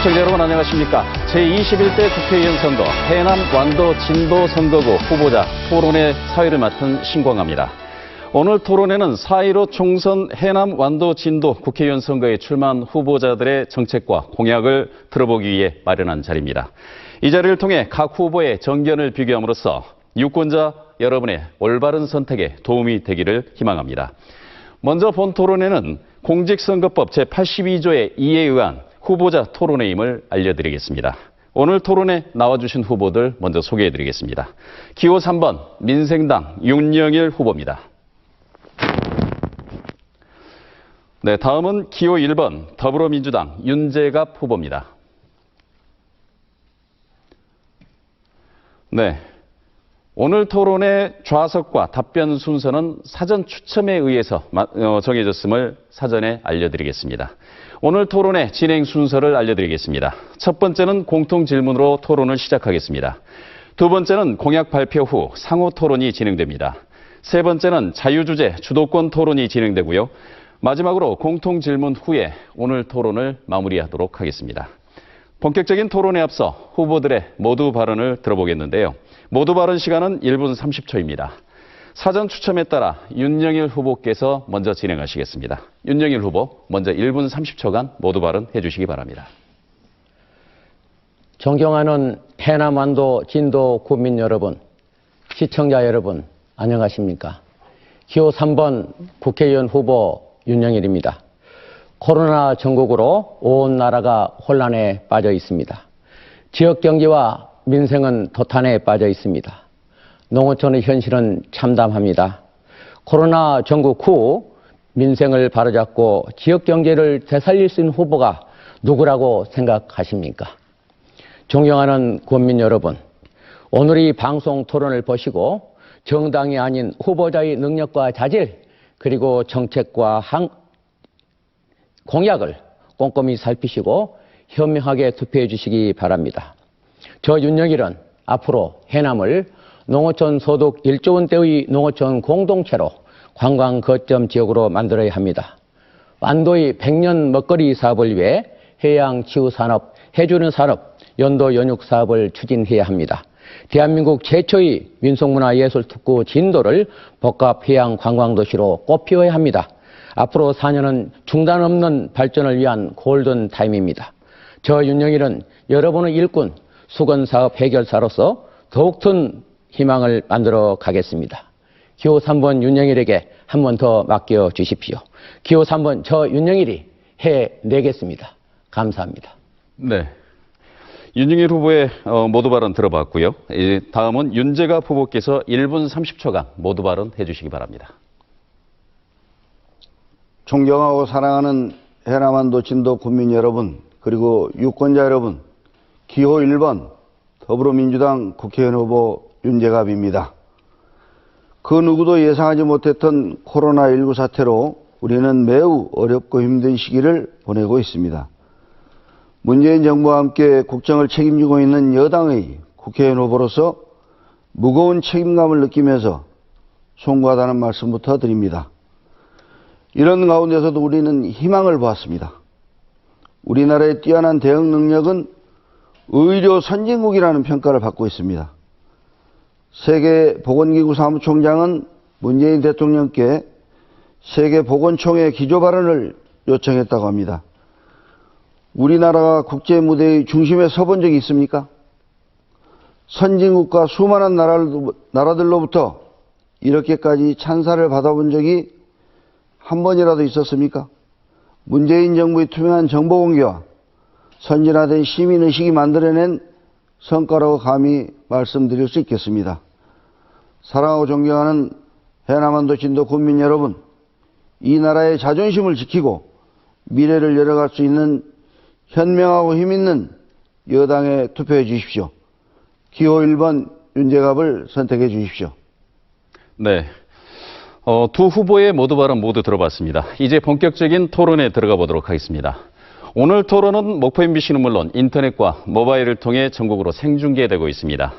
시청자 여러분 안녕하십니까. 제21대 국회의원 선거 해남 완도 진도 선거구 후보자 토론회 사회를 맡은 신광하입니다. 오늘 토론회는 4.15 총선 해남 완도 진도 국회의원 선거에 출마한 후보자들의 정책과 공약을 들어보기 위해 마련한 자리입니다. 이 자리를 통해 각 후보의 정견을 비교함으로써 유권자 여러분의 올바른 선택에 도움이 되기를 희망합니다. 먼저 본 토론회는 공직선거법 제82조의 2에 의한 후보자 토론회임을 알려드리겠습니다. 오늘 토론에 나와주신 후보들 먼저 소개해드리겠습니다. 기호 3번 민생당 윤영일 후보입니다. 네, 다음은 기호 1번 더불어민주당 윤재갑 후보입니다. 네, 오늘 토론의 좌석과 답변 순서는 사전 추첨에 의해서 정해졌음을 사전에 알려드리겠습니다. 오늘 토론의 진행 순서를 알려드리겠습니다. 첫 번째는 공통 질문으로 토론을 시작하겠습니다. 두 번째는 공약 발표 후 상호 토론이 진행됩니다. 세 번째는 자유주제 주도권 토론이 진행되고요. 마지막으로 공통 질문 후에 오늘 토론을 마무리하도록 하겠습니다. 본격적인 토론에 앞서 후보들의 모두 발언을 들어보겠는데요. 모두 발언 시간은 1분 30초입니다. 사전 추첨에 따라 윤영일 후보께서 먼저 진행하시겠습니다. 윤영일 후보, 먼저 1분 30초간 모두 발언해 주시기 바랍니다. 존경하는 해남 완도 진도 국민 여러분, 시청자 여러분, 안녕하십니까? 기호 3번 국회의원 후보 윤영일입니다. 코로나 전국으로 온 나라가 혼란에 빠져 있습니다. 지역 경제와 민생은 도탄에 빠져 있습니다. 농어촌의 현실은 참담합니다. 코로나 전국 후 민생을 바로잡고 지역 경제를 되살릴 수 있는 후보가 누구라고 생각하십니까? 존경하는 국민 여러분, 오늘 이 방송 토론을 보시고 정당이 아닌 후보자의 능력과 자질 그리고 정책과 공약을 꼼꼼히 살피시고 현명하게 투표해 주시기 바랍니다. 저 윤영일은 앞으로 해남을 농어촌 소득 1조 원대의 농어촌 공동체로 관광 거점 지역으로 만들어야 합니다. 완도의 100년 먹거리 사업을 위해 해양 치유 산업, 해주는 산업, 연도 연육 사업을 추진해야 합니다. 대한민국 최초의 민속문화예술 특구 진도를 복합 해양 관광도시로 꽃피워야 합니다. 앞으로 4년은 중단 없는 발전을 위한 골든 타임입니다. 저 윤영일은 여러분의 일꾼, 수건사업 해결사로서 더욱 큰 희망을 만들어 가겠습니다. 기호 3번 윤영일에게 한 번 더 맡겨 주십시오. 기호 3번 저 윤영일이 해내겠습니다. 감사합니다. 네, 윤영일 후보의 모두 발언 들어봤고요. 이제 다음은 윤재갑 후보께서 1분 30초간 모두 발언 해주시기 바랍니다. 존경하고 사랑하는 해남 완도 진도 국민 여러분, 그리고 유권자 여러분, 기호 1번 더불어민주당 국회의원 후보 윤재갑입니다. 그 누구도 예상하지 못했던 코로나19 사태로 우리는 매우 어렵고 힘든 시기를 보내고 있습니다. 문재인 정부와 함께 국정을 책임지고 있는 여당의 국회의원 후보로서 무거운 책임감을 느끼면서 송구하다는 말씀부터 드립니다. 이런 가운데서도 우리는 희망을 보았습니다. 우리나라의 뛰어난 대응 능력은 의료 선진국이라는 평가를 받고 있습니다. 세계보건기구 사무총장은 문재인 대통령께 세계보건총회 기조 발언을 요청했다고 합니다. 우리나라가 국제 무대의 중심에 서본 적이 있습니까? 선진국과 수많은 나라들로부터 이렇게까지 찬사를 받아본 적이 한 번이라도 있었습니까? 문재인 정부의 투명한 정보 공개와 선진화된 시민의식이 만들어낸 성과라고 감히 말씀드릴 수 있겠습니다. 사랑하고 존경하는 해남 완도 진도 국민 여러분, 이 나라의 자존심을 지키고 미래를 열어갈 수 있는 현명하고 힘있는 여당에 투표해 주십시오. 기호 1번 윤재갑을 선택해 주십시오. 네, 두 후보의 모두 발언 모두 들어봤습니다. 이제 본격적인 토론에 들어가 보도록 하겠습니다. 오늘 토론은 목포 MBC는 물론 인터넷과 모바일을 통해 전국으로 생중계되고 있습니다.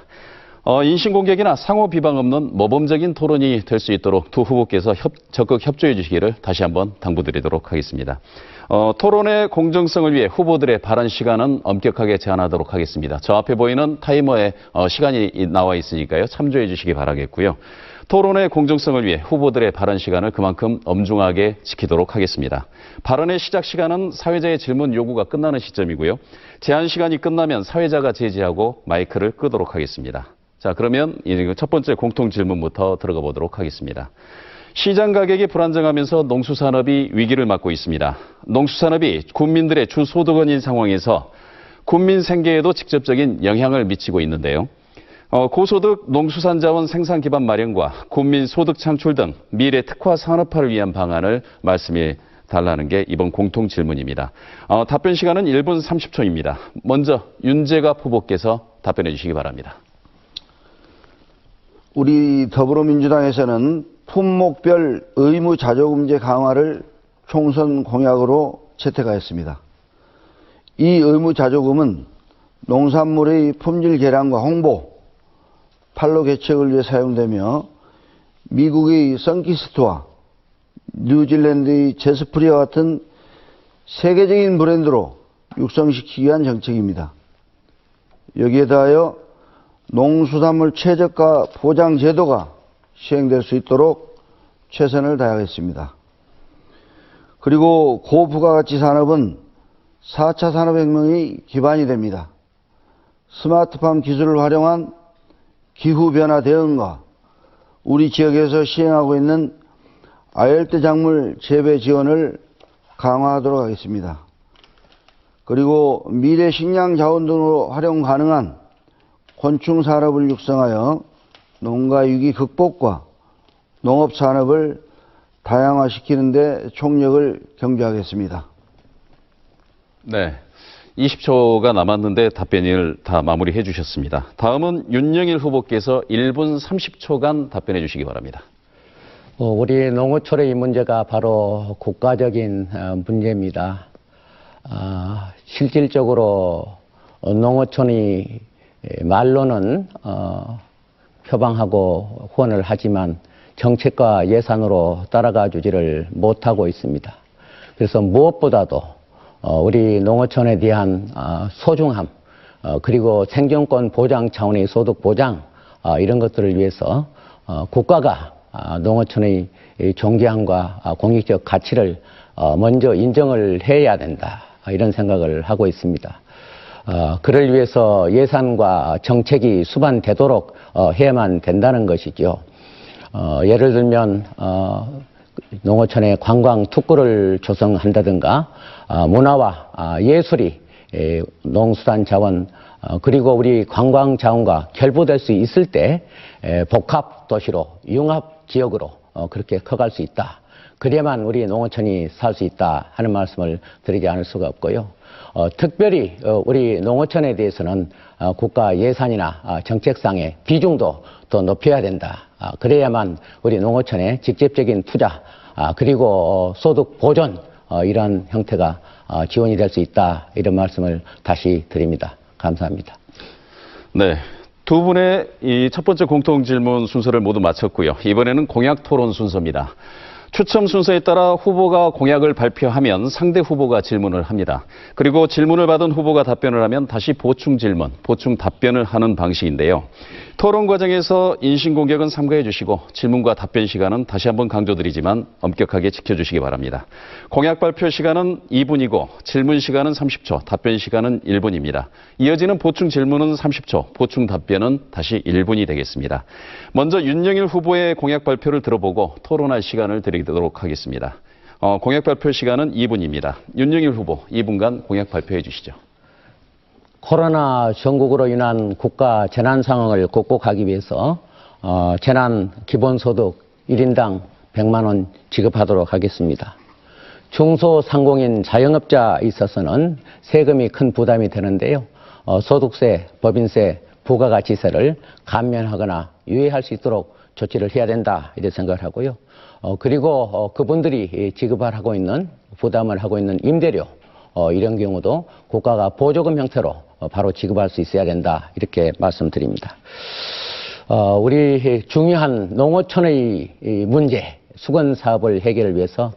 인신공격이나 상호 비방 없는 모범적인 토론이 될 수 있도록 두 후보께서 적극 협조해 주시기를 다시 한번 당부드리도록 하겠습니다. 토론의 공정성을 위해 후보들의 발언 시간은 엄격하게 제한하도록 하겠습니다. 저 앞에 보이는 타이머에 시간이 나와 있으니까요. 참조해 주시기 바라겠고요. 토론의 공정성을 위해 후보들의 발언 시간을 그만큼 엄중하게 지키도록 하겠습니다. 발언의 시작 시간은 사회자의 질문 요구가 끝나는 시점이고요. 제한 시간이 끝나면 사회자가 제지하고 마이크를 끄도록 하겠습니다. 자, 그러면 첫 번째 공통 질문부터 들어가 보도록 하겠습니다. 시장 가격이 불안정하면서 농수산업이 위기를 맞고 있습니다. 농수산업이 국민들의 주 소득원인 상황에서 국민 생계에도 직접적인 영향을 미치고 있는데요. 고소득 농수산자원 생산 기반 마련과 국민 소득 창출 등 미래 특화 산업화를 위한 방안을 말씀해 달라는 게 이번 공통 질문입니다. 답변 시간은 1분 30초입니다. 먼저 윤재갑 후보께서 답변해 주시기 바랍니다. 우리 더불어민주당에서는 품목별 의무 자조금제 강화를 총선 공약으로 채택하였습니다. 이 의무 자조금은 농산물의 품질 개량과 홍보, 판로 개척을 위해 사용되며 미국의 선키스트와 뉴질랜드의 제스프리와 같은 세계적인 브랜드로 육성시키기 위한 정책입니다. 여기에 더하여 농수산물 최저가 보장 제도가 시행될 수 있도록 최선을 다하겠습니다. 그리고 고부가가치 산업은 4차 산업혁명의 기반이 됩니다. 스마트팜 기술을 활용한 기후변화 대응과 우리 지역에서 시행하고 있는 아열대 작물 재배 지원을 강화하도록 하겠습니다. 그리고 미래 식량 자원 등으로 활용 가능한 곤충 산업을 육성하여 농가 위기 극복과 농업 산업을 다양화시키는 데 총력을 경주하겠습니다. 네. 20초가 남았는데 답변을 다 마무리해 주셨습니다. 다음은 윤영일 후보께서 1분 30초간 답변해 주시기 바랍니다. 우리 농어촌의 이 문제가 바로 국가적인 문제입니다. 실질적으로 농어촌이 말로는 표방하고 후원을 하지만 정책과 예산으로 따라가 주지를 못하고 있습니다. 그래서 무엇보다도 우리 농어촌에 대한 소중함, 그리고 생존권 보장 차원의 소득 보장, 이런 것들을 위해서 국가가 농어촌의 존경함과 공익적 가치를 먼저 인정을 해야 된다, 이런 생각을 하고 있습니다. 그를 위해서 예산과 정책이 수반되도록 해야만 된다는 것이죠. 예를 들면 농어촌에 관광 특구를 조성한다든가 문화와 예술이 농수산 자원 그리고 우리 관광 자원과 결부될 수 있을 때 복합 도시로 융합 지역으로 그렇게 커갈 수 있다. 그래야만 우리 농어촌이 살 수 있다 하는 말씀을 드리지 않을 수가 없고요. 특별히 우리 농어촌에 대해서는 국가 예산이나 정책상의 비중도 더 높여야 된다. 그래야만 우리 농어촌의 직접적인 투자 그리고 소득 보존 이러한 형태가 지원이 될 수 있다. 이런 말씀을 다시 드립니다. 감사합니다. 네. 두 분의 이 첫 번째 공통 질문 순서를 모두 마쳤고요. 이번에는 공약 토론 순서입니다. 추첨 순서에 따라 후보가 공약을 발표하면 상대 후보가 질문을 합니다. 그리고 질문을 받은 후보가 답변을 하면 다시 보충 질문, 보충 답변을 하는 방식인데요. 토론 과정에서 인신공격은 삼가해 주시고 질문과 답변 시간은 다시 한번 강조드리지만 엄격하게 지켜주시기 바랍니다. 공약 발표 시간은 2분이고 질문 시간은 30초, 답변 시간은 1분입니다. 이어지는 보충 질문은 30초, 보충 답변은 다시 1분이 되겠습니다. 먼저 윤영일 후보의 공약 발표를 들어보고 토론할 시간을 드리도록 하겠습니다. 공약 발표 시간은 2분입니다. 윤영일 후보 2분간 공약 발표해 주시죠. 코로나 전국으로 인한 국가 재난 상황을 극복하기 위해서 재난 기본소득 1인당 100만 원 지급하도록 하겠습니다. 중소상공인 자영업자에 있어서는 세금이 큰 부담이 되는데요. 소득세, 법인세, 부가가치세를 감면하거나 유예할 수 있도록 조치를 해야 된다, 이렇게 생각을 하고요. 그리고 그분들이 지급을 하고 있는, 부담을 하고 있는 임대료, 이런 경우도 국가가 보조금 형태로 바로 지급할 수 있어야 된다, 이렇게 말씀드립니다. 우리 중요한 농어촌의 문제, 수건 사업을 해결을 위해서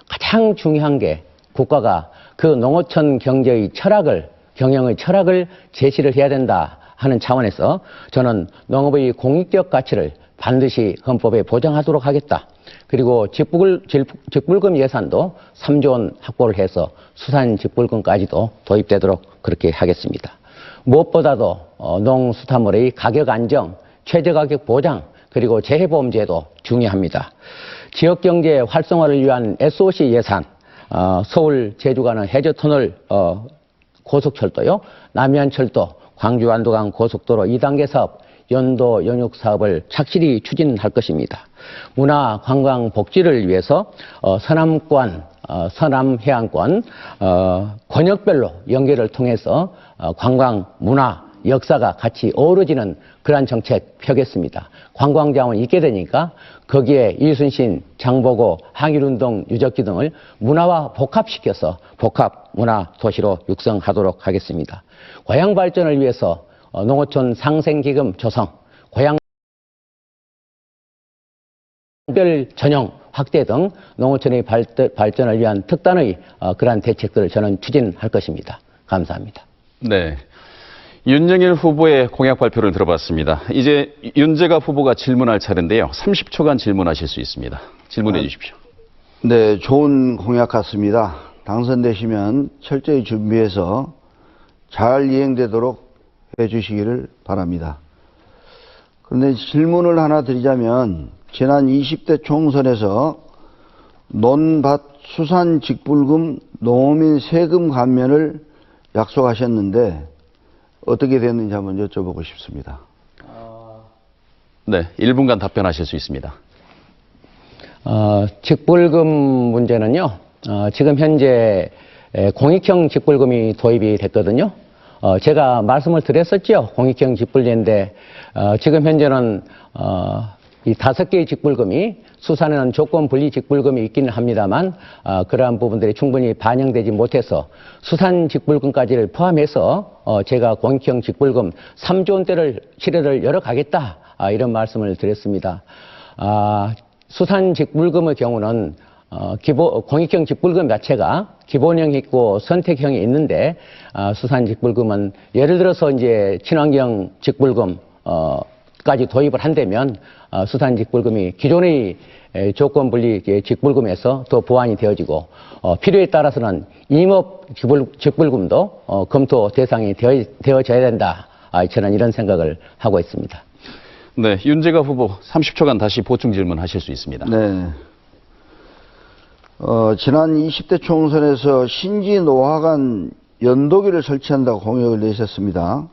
가장 중요한 게 국가가 그 농어촌 경제의 철학을, 경영의 철학을 제시를 해야 된다 하는 차원에서 저는 농업의 공익적 가치를 반드시 헌법에 보장하도록 하겠다. 그리고 직불금 예산도 3조 원 확보를 해서 수산직불금까지도 도입되도록 그렇게 하겠습니다. 무엇보다도 농수산물의 가격 안정, 최저가격 보장, 그리고 재해보험제도 중요합니다. 지역경제 활성화를 위한 SOC 예산, 서울 제주 가는 해저터널 고속철도요, 남해안철도, 광주 안도강 고속도로 2단계 사업, 연도 연육 사업을 착실히 추진할 것입니다. 문화 관광 복지를 위해서 서남권, 서남해안권 권역별로 연계를 통해서 관광, 문화, 역사가 같이 어우러지는 그러한 정책 펴겠습니다. 관광자원이 있게 되니까 거기에 이순신, 장보고, 항일운동 유적지 등을 문화와 복합시켜서 복합 문화 도시로 육성하도록 하겠습니다. 고향 발전을 위해서 농어촌 상생기금 조성, 고향 별 전형 확대 등 농어촌의 발전을 위한 특단의 그러한 대책들을 저는 추진할 것입니다. 감사합니다. 네. 윤영일 후보의 공약 발표를 들어봤습니다. 이제 윤재갑 후보가 질문할 차례인데요. 30초간 질문하실 수 있습니다. 질문해 주십시오. 네, 좋은 공약 같습니다. 당선되시면 철저히 준비해서 잘 이행되도록 해주시기를 바랍니다. 그런데 질문을 하나 드리자면 지난 20대 총선에서 논밭 수산직불금 농어민 세금 감면을 약속하셨는데 어떻게 됐는지 한번 여쭤보고 싶습니다. 네, 1분간 답변하실 수 있습니다. 직불금 문제는요, 지금 현재 공익형 직불금이 도입이 됐거든요. 제가 말씀을 드렸었죠. 공익형 직불제인데, 지금 현재는, 이 5개의 직불금이 수산에는 조건 분리 직불금이 있기는 합니다만, 그러한 부분들이 충분히 반영되지 못해서 수산 직불금까지를 포함해서, 제가 공익형 직불금 3조 원대를 실효를 열어가겠다. 이런 말씀을 드렸습니다. 수산 직불금의 경우는 공익형 직불금 자체가 기본형이 있고 선택형이 있는데, 수산 직불금은 예를 들어서 이제 친환경 직불금 까지 도입을 한다면 수산 직불금이 기존의 조건 분리 직불금에서 더 보완이 되어지고, 필요에 따라서는 임업 직불금도 검토 대상이 되어져야 된다. 저는 이런 생각을 하고 있습니다. 네, 윤재갑 후보 30초간 다시 보충 질문하실 수 있습니다. 네. 지난 20대 총선에서 신지 노화관 연도기를 설치한다고 공약을 내셨습니다.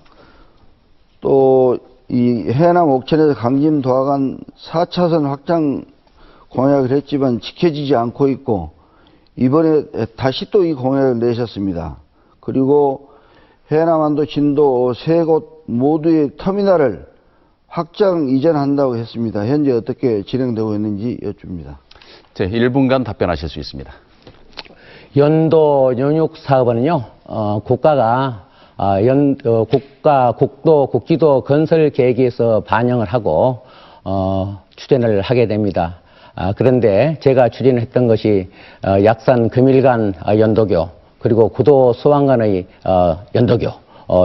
또 이 해남 옥천에서 강진 도하관 4차선 확장 공약을 했지만 지켜지지 않고 있고, 이번에 다시 또 이 공약을 내셨습니다. 그리고 해남안도 진도 3곳 모두의 터미널을 확장 이전한다고 했습니다. 현재 어떻게 진행되고 있는지 여쭙니다. 네, 1분간 답변하실 수 있습니다. 연도 연육 사업은요, 국가가 국도, 국지도 건설 계획에서 반영을 하고, 추진을 하게 됩니다. 그런데 제가 추진했던 것이, 약산 금일간 연도교, 그리고 구도 소왕간의 연도교,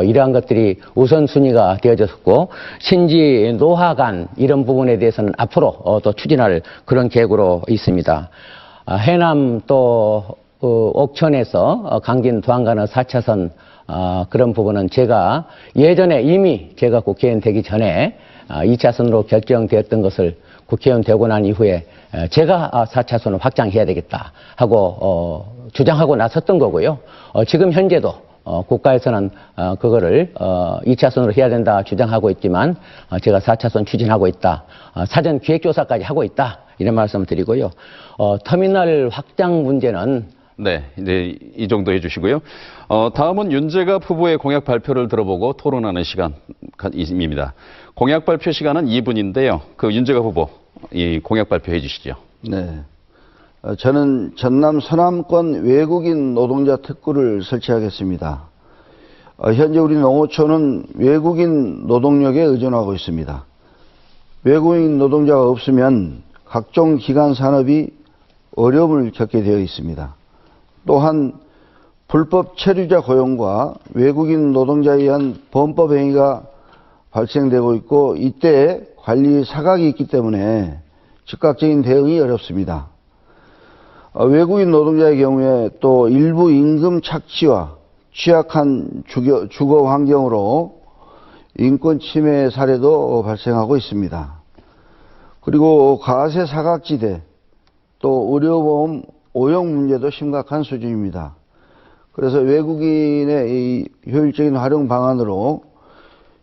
이러한 것들이 우선순위가 되어졌고, 신지 노화간 이런 부분에 대해서는 앞으로 또 추진할 그런 계획으로 있습니다. 해남 또 옥천에서 강진 도항간의 4차선 그런 부분은 제가 예전에 이미 제가 국회의원 되기 전에 2차선으로 결정되었던 것을 국회의원 되고 난 이후에 제가 4차선을 확장해야 되겠다 하고 주장하고 나섰던 거고요. 지금 현재도 국가에서는 그거를 2차선으로 해야 된다 주장하고 있지만, 제가 4차선 추진하고 있다. 사전 기획조사까지 하고 있다. 이런 말씀을 드리고요. 터미널 확장 문제는 네, 이제 이 정도 해주시고요. 다음은 윤재갑 후보의 공약 발표를 들어보고 토론하는 시간입니다. 공약 발표 시간은 2분인데요. 그 윤재갑 후보, 이 공약 발표해 주시죠. 네. 저는 전남 서남권 외국인 노동자 특구를 설치하겠습니다. 현재 우리 농어촌은 외국인 노동력에 의존하고 있습니다. 외국인 노동자가 없으면 각종 기간 산업이 어려움을 겪게 되어 있습니다. 또한 불법 체류자 고용과 외국인 노동자에 의한 범법 행위가 발생되고 있고 이때 관리 사각이 있기 때문에 즉각적인 대응이 어렵습니다. 외국인 노동자의 경우에 또 일부 임금 착취와 취약한 주거 환경으로 인권 침해 사례도 발생하고 있습니다. 그리고 과세 사각지대 또 의료보험 오용 문제도 심각한 수준입니다. 그래서 외국인의 이 효율적인 활용 방안으로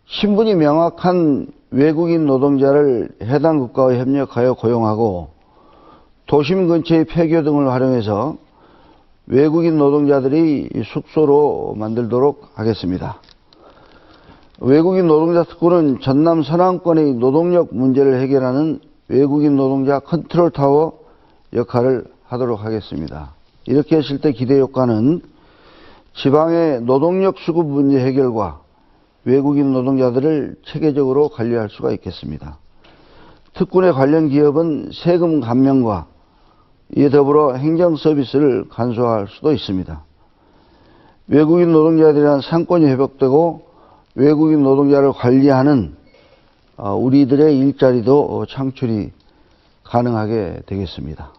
신분이 명확한 외국인 노동자를 해당 국가와 협력하여 고용하고 도심 근처의 폐교 등을 활용해서 외국인 노동자들이 숙소로 만들도록 하겠습니다. 외국인 노동자 특구는 전남 서남권의 노동력 문제를 해결하는 외국인 노동자 컨트롤 타워 역할을 하도록 하겠습니다. 이렇게 했을 때 기대 효과는 지방의 노동력 수급 문제 해결과 외국인 노동자들을 체계적으로 관리할 수가 있겠습니다. 특군의 관련 기업은 세금 감면과 이에 더불어 행정 서비스를 간소화할 수도 있습니다. 외국인 노동자들에 대한 상권이 회복되고 외국인 노동자를 관리하는 우리들의 일자리도 창출이 가능하게 되겠습니다.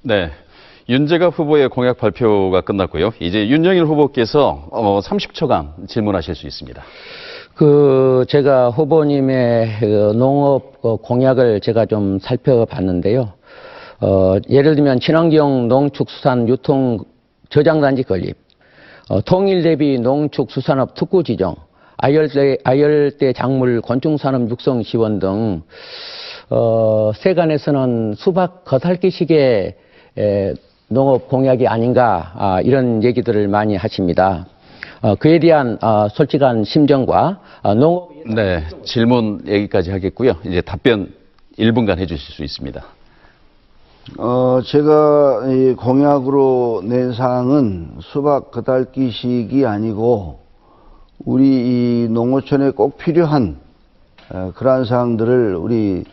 네. 윤재갑 후보의 공약 발표가 끝났고요. 이제 윤영일 후보께서 30초간 질문하실 수 있습니다. 제가 후보님의 농업 공약을 제가 좀 살펴봤는데요. 예를 들면 친환경 농축수산 유통 저장단지 건립, 통일 대비 농축수산업 특구 지정, 아열대 작물 곤충산업 육성 지원 등 세간에서는 수박 겉핥기식의 농업 공약이 아닌가 이런 얘기들을 많이 하십니다. 그에 대한 솔직한 심정과 농업 네, 질문 얘기까지 하겠고요. 이제 답변 1분간 해주실 수 있습니다. 제가 이 공약으로 낸 사항은 수박 겉핥기식이 아니고 우리 이 농어촌에 꼭 필요한 그러한 사항들을 우리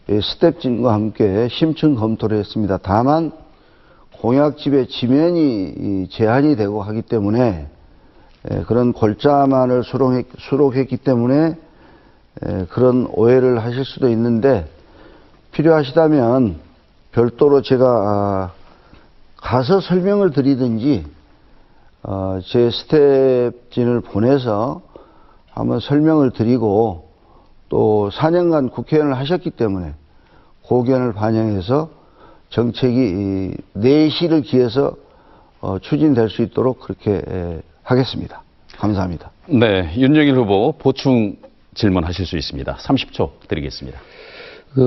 스텝진과 함께 심층 검토를 했습니다. 다만 공약집의 지면이 제한이 되고 하기 때문에 그런 골자만을 수록했기 때문에 그런 오해를 하실 수도 있는데 필요하시다면 별도로 제가 가서 설명을 드리든지 제 스텝진을 보내서 한번 설명을 드리고 또 4년간 국회의원을 하셨기 때문에 고견을 반영해서 정책이 내실을 기해서 추진될 수 있도록 그렇게 하겠습니다. 감사합니다. 네, 윤영일 후보 보충 질문하실 수 있습니다. 30초 드리겠습니다.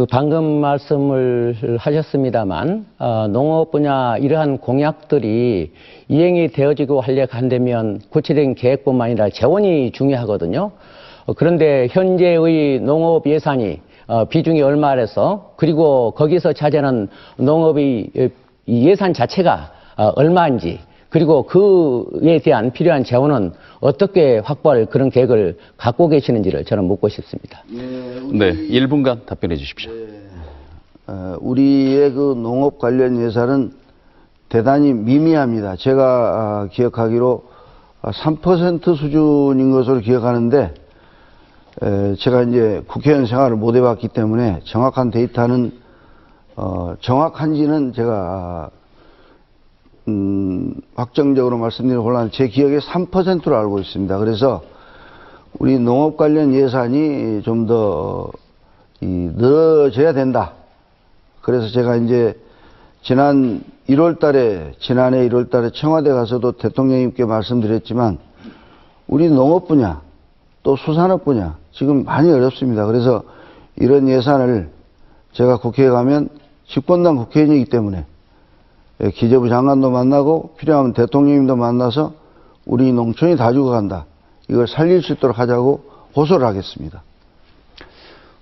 방금 말씀을 하셨습니다만 농업 분야 이러한 공약들이 이행이 되어지고 한다면 구체적인 계획뿐만 아니라 재원이 중요하거든요. 그런데 현재의 농업 예산이 비중이 얼마라서 그리고 거기서 차지하는 농업의 예산 자체가 얼마인지 그리고 그에 대한 필요한 재원은 어떻게 확보할 그런 계획을 갖고 계시는지를 저는 묻고 싶습니다. 네, 1분간 답변해 주십시오. 우리의 그 농업 관련 예산은 대단히 미미합니다. 제가 기억하기로 3% 수준인 것으로 기억하는데 제가 이제 국회의원 생활을 못 해봤기 때문에 정확한 데이터는 정확한지는 제가 확정적으로 말씀드리는 곤란한데 제 기억에 3%로 알고 있습니다. 그래서 우리 농업 관련 예산이 좀 더 늘어져야 된다. 그래서 제가 이제 지난해 1월 달에 청와대 가서도 대통령님께 말씀드렸지만 우리 농업 분야 또 수산업 분야 지금 많이 어렵습니다. 그래서 이런 예산을 제가 국회에 가면 집권당 국회의원이기 때문에 기재부 장관도 만나고 필요하면 대통령님도 만나서 우리 농촌이 다 죽어간다. 이걸 살릴 수 있도록 하자고 호소를 하겠습니다.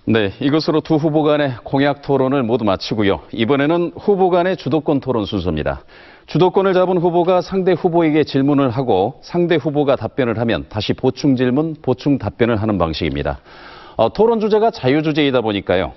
네, 이것으로 두 후보 간의 공약 토론을 모두 마치고요. 이번에는 후보 간의 주도권 토론 순서입니다. 주도권을 잡은 후보가 상대 후보에게 질문을 하고 상대 후보가 답변을 하면 다시 보충 질문, 보충 답변을 하는 방식입니다. 토론 주제가 자유주제이다 보니까요,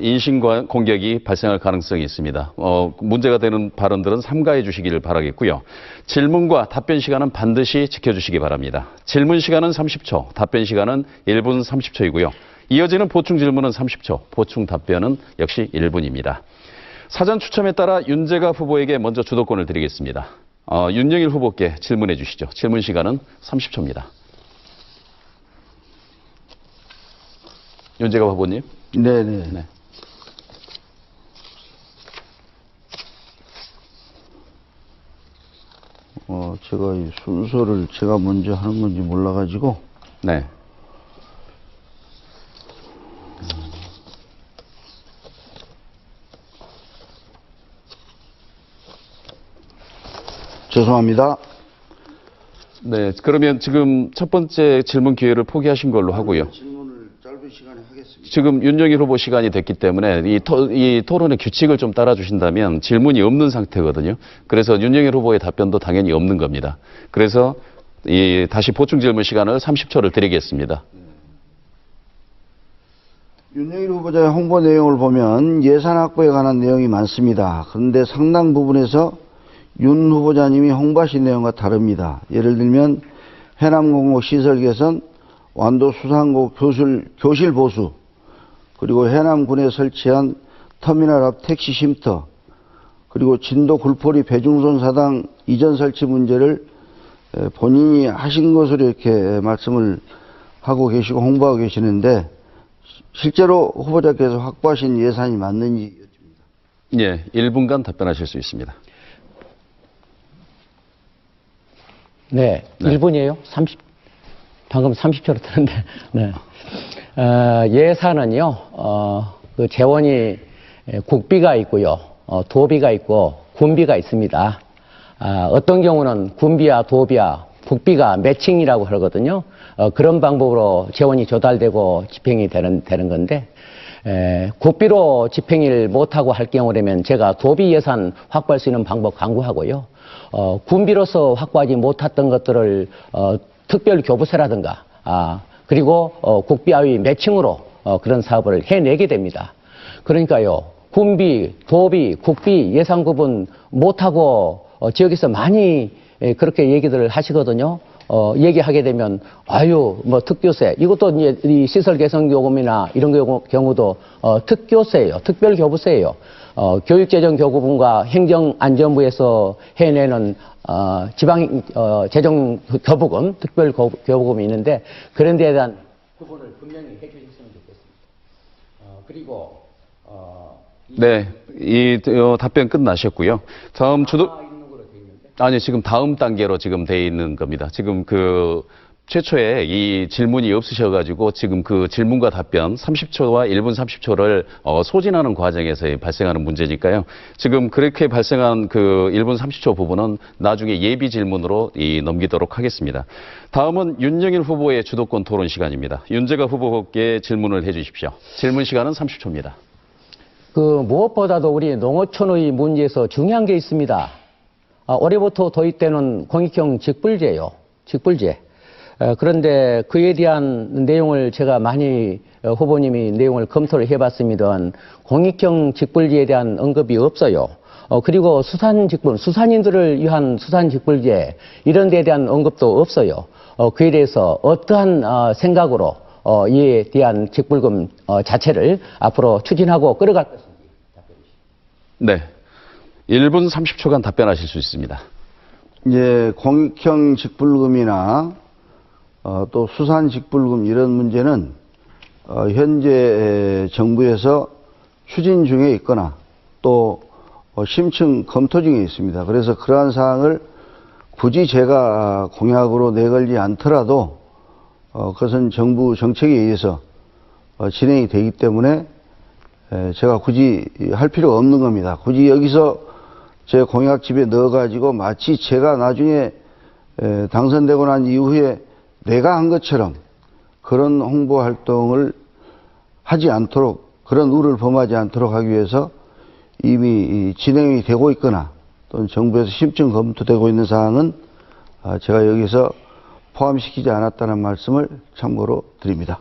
인신 공격이 발생할 가능성이 있습니다. 문제가 되는 발언들은 삼가해 주시기를 바라겠고요. 질문과 답변 시간은 반드시 지켜주시기 바랍니다. 질문 시간은 30초, 답변 시간은 1분 30초이고요. 이어지는 보충 질문은 30초, 보충 답변은 역시 1분입니다. 사전 추첨에 따라 윤재갑 후보에게 먼저 주도권을 드리겠습니다. 윤영일 후보께 질문해 주시죠. 질문 시간은 30초입니다. 윤재갑 후보님. 네네. 네. 제가 이 순서를 제가 먼저 하는 건지 몰라가지고. 네. 죄송합니다. 네. 그러면 지금 첫 번째 질문 기회를 포기하신 걸로 하고요. 질문을 짧은 시간에 하겠습니다. 지금 윤영일 후보 시간이 됐기 때문에 이 토론의 규칙을 좀 따라주신다면 질문이 없는 상태거든요. 그래서 윤영일 후보의 답변도 당연히 없는 겁니다. 그래서 다시 보충 질문 시간을 30초를 드리겠습니다. 윤영일 후보자의 홍보 내용을 보면 예산 확보에 관한 내용이 많습니다. 그런데 상당 부분에서 윤 후보자님이 홍보하신 내용과 다릅니다. 예를 들면 해남공고 시설 개선, 완도 수산고 교실 보수, 그리고 해남군에 설치한 터미널 앞 택시 쉼터, 그리고 진도 굴포리 배중선 사당 이전 설치 문제를 본인이 하신 것으로 이렇게 말씀을 하고 계시고 홍보하고 계시는데, 실제로 후보자께서 확보하신 예산이 맞는지 여쭙니다. 예, 1분간 답변하실 수 있습니다. 네, 네. 1분이에요. 방금 30초로 뜨는데. 네. 예산은요, 그 재원이 국비가 있고요, 도비가 있고 군비가 있습니다. 어떤 경우는 군비와 도비와 국비가 매칭이라고 하거든요. 그런 방법으로 재원이 조달되고 집행이 되는 건데, 국비로 집행을 못하고 할 경우라면 제가 도비 예산 확보할 수 있는 방법 강구하고요. 군비로서 확보하지 못했던 것들을 특별 교부세라든가 그리고 국비와의 매칭으로 그런 사업을 해내게 됩니다. 그러니까요, 군비, 도비, 국비 예산 구분 못하고 지역에서 많이 그렇게 얘기들을 하시거든요. 얘기하게 되면 뭐 특교세, 이것도 이제 이 시설 개선 요금이나 이런 경우도 특교세예요. 특별 교부세예요. 교육재정교부분과 행정안전부에서 해내는 지방 재정 교부금, 특별 교부금이 있는데 그런 데에 대한 부분을 분명히 해주셨으면 좋겠습니다. 그리고 네, 답변 끝나셨고요. 다음 아니, 지금 다음 단계로 지금 돼 있는 겁니다. 지금 최초에 이 질문이 없으셔가지고 지금 그 질문과 답변 30초와 1분 30초를 소진하는 과정에서 발생하는 문제니까요. 지금 그렇게 발생한 1분 30초 부분은 나중에 예비 질문으로 넘기도록 하겠습니다. 다음은 윤영일 후보의 주도권 토론 시간입니다. 윤재갑 후보께 질문을 해 주십시오. 질문 시간은 30초입니다. 무엇보다도 우리 농어촌의 문제에서 중요한 게 있습니다. 올해부터 도입되는 공익형 직불제예요. 직불제. 그런데 그에 대한 내용을 제가 많이 후보님이 내용을 검토를 해봤습니다만 공익형 직불제에 대한 언급이 없어요. 그리고 수산인들을 위한 수산직불제 이런 데에 대한 언급도 없어요. 그에 대해서 어떠한 생각으로 이에 대한 직불금 자체를 앞으로 추진하고 끌어갈 것인지 답변해 주십시오. 네, 1분 30초간 답변하실 수 있습니다. 예, 공익형 직불금이나 또 수산직불금 이런 문제는 현재 정부에서 추진 중에 있거나 또 심층 검토 중에 있습니다. 그래서 그러한 사항을 굳이 제가 공약으로 내걸지 않더라도 그것은 정부 정책에 의해서 진행이 되기 때문에 제가 굳이 할 필요가 없는 겁니다. 굳이 여기서 제 공약집에 넣어가지고 마치 제가 나중에 당선되고 난 이후에 내가 한 것처럼 그런 홍보 활동을 하지 않도록, 그런 우를 범하지 않도록 하기 위해서 이미 진행이 되고 있거나 또는 정부에서 심층 검토되고 있는 사항은 제가 여기서 포함시키지 않았다는 말씀을 참고로 드립니다.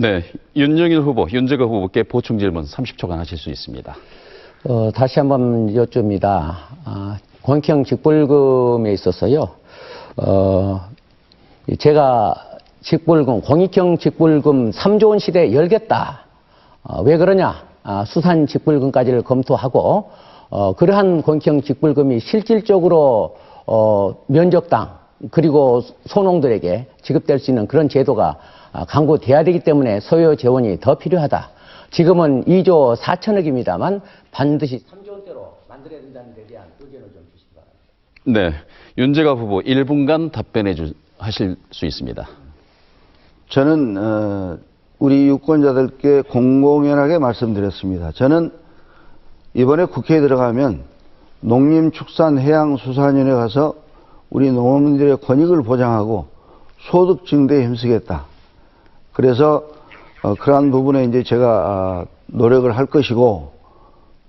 네, 윤영일 후보, 윤재가 후보께 보충 질문 30초간 하실 수 있습니다. 다시 한번 여쭙니다. 권익형 직불금에 있어서요, 제가 직불금, 공익형 직불금 3조 원 시대 열겠다. 왜 그러냐? 수산 직불금까지를 검토하고, 그러한 공익형 직불금이 실질적으로, 면적당, 그리고 소농들에게 지급될 수 있는 그런 제도가 강구돼야 되기 때문에 소요 재원이 더 필요하다. 지금은 2조 4천억입니다만 반드시 3조 원대로 만들어야 된다는 데 대한 의견을 좀 주시기 바랍니다. 네, 윤재가 후보 1분간 하실 수 있습니다. 저는 우리 유권자들께 공공연하게 말씀드렸습니다. 저는 이번에 국회에 들어가면 농림축산해양수산위원회에 가서 우리 농민들의 권익을 보장하고 소득 증대에 힘쓰겠다. 그래서 그러한 부분에 이제 제가 노력을 할 것이고,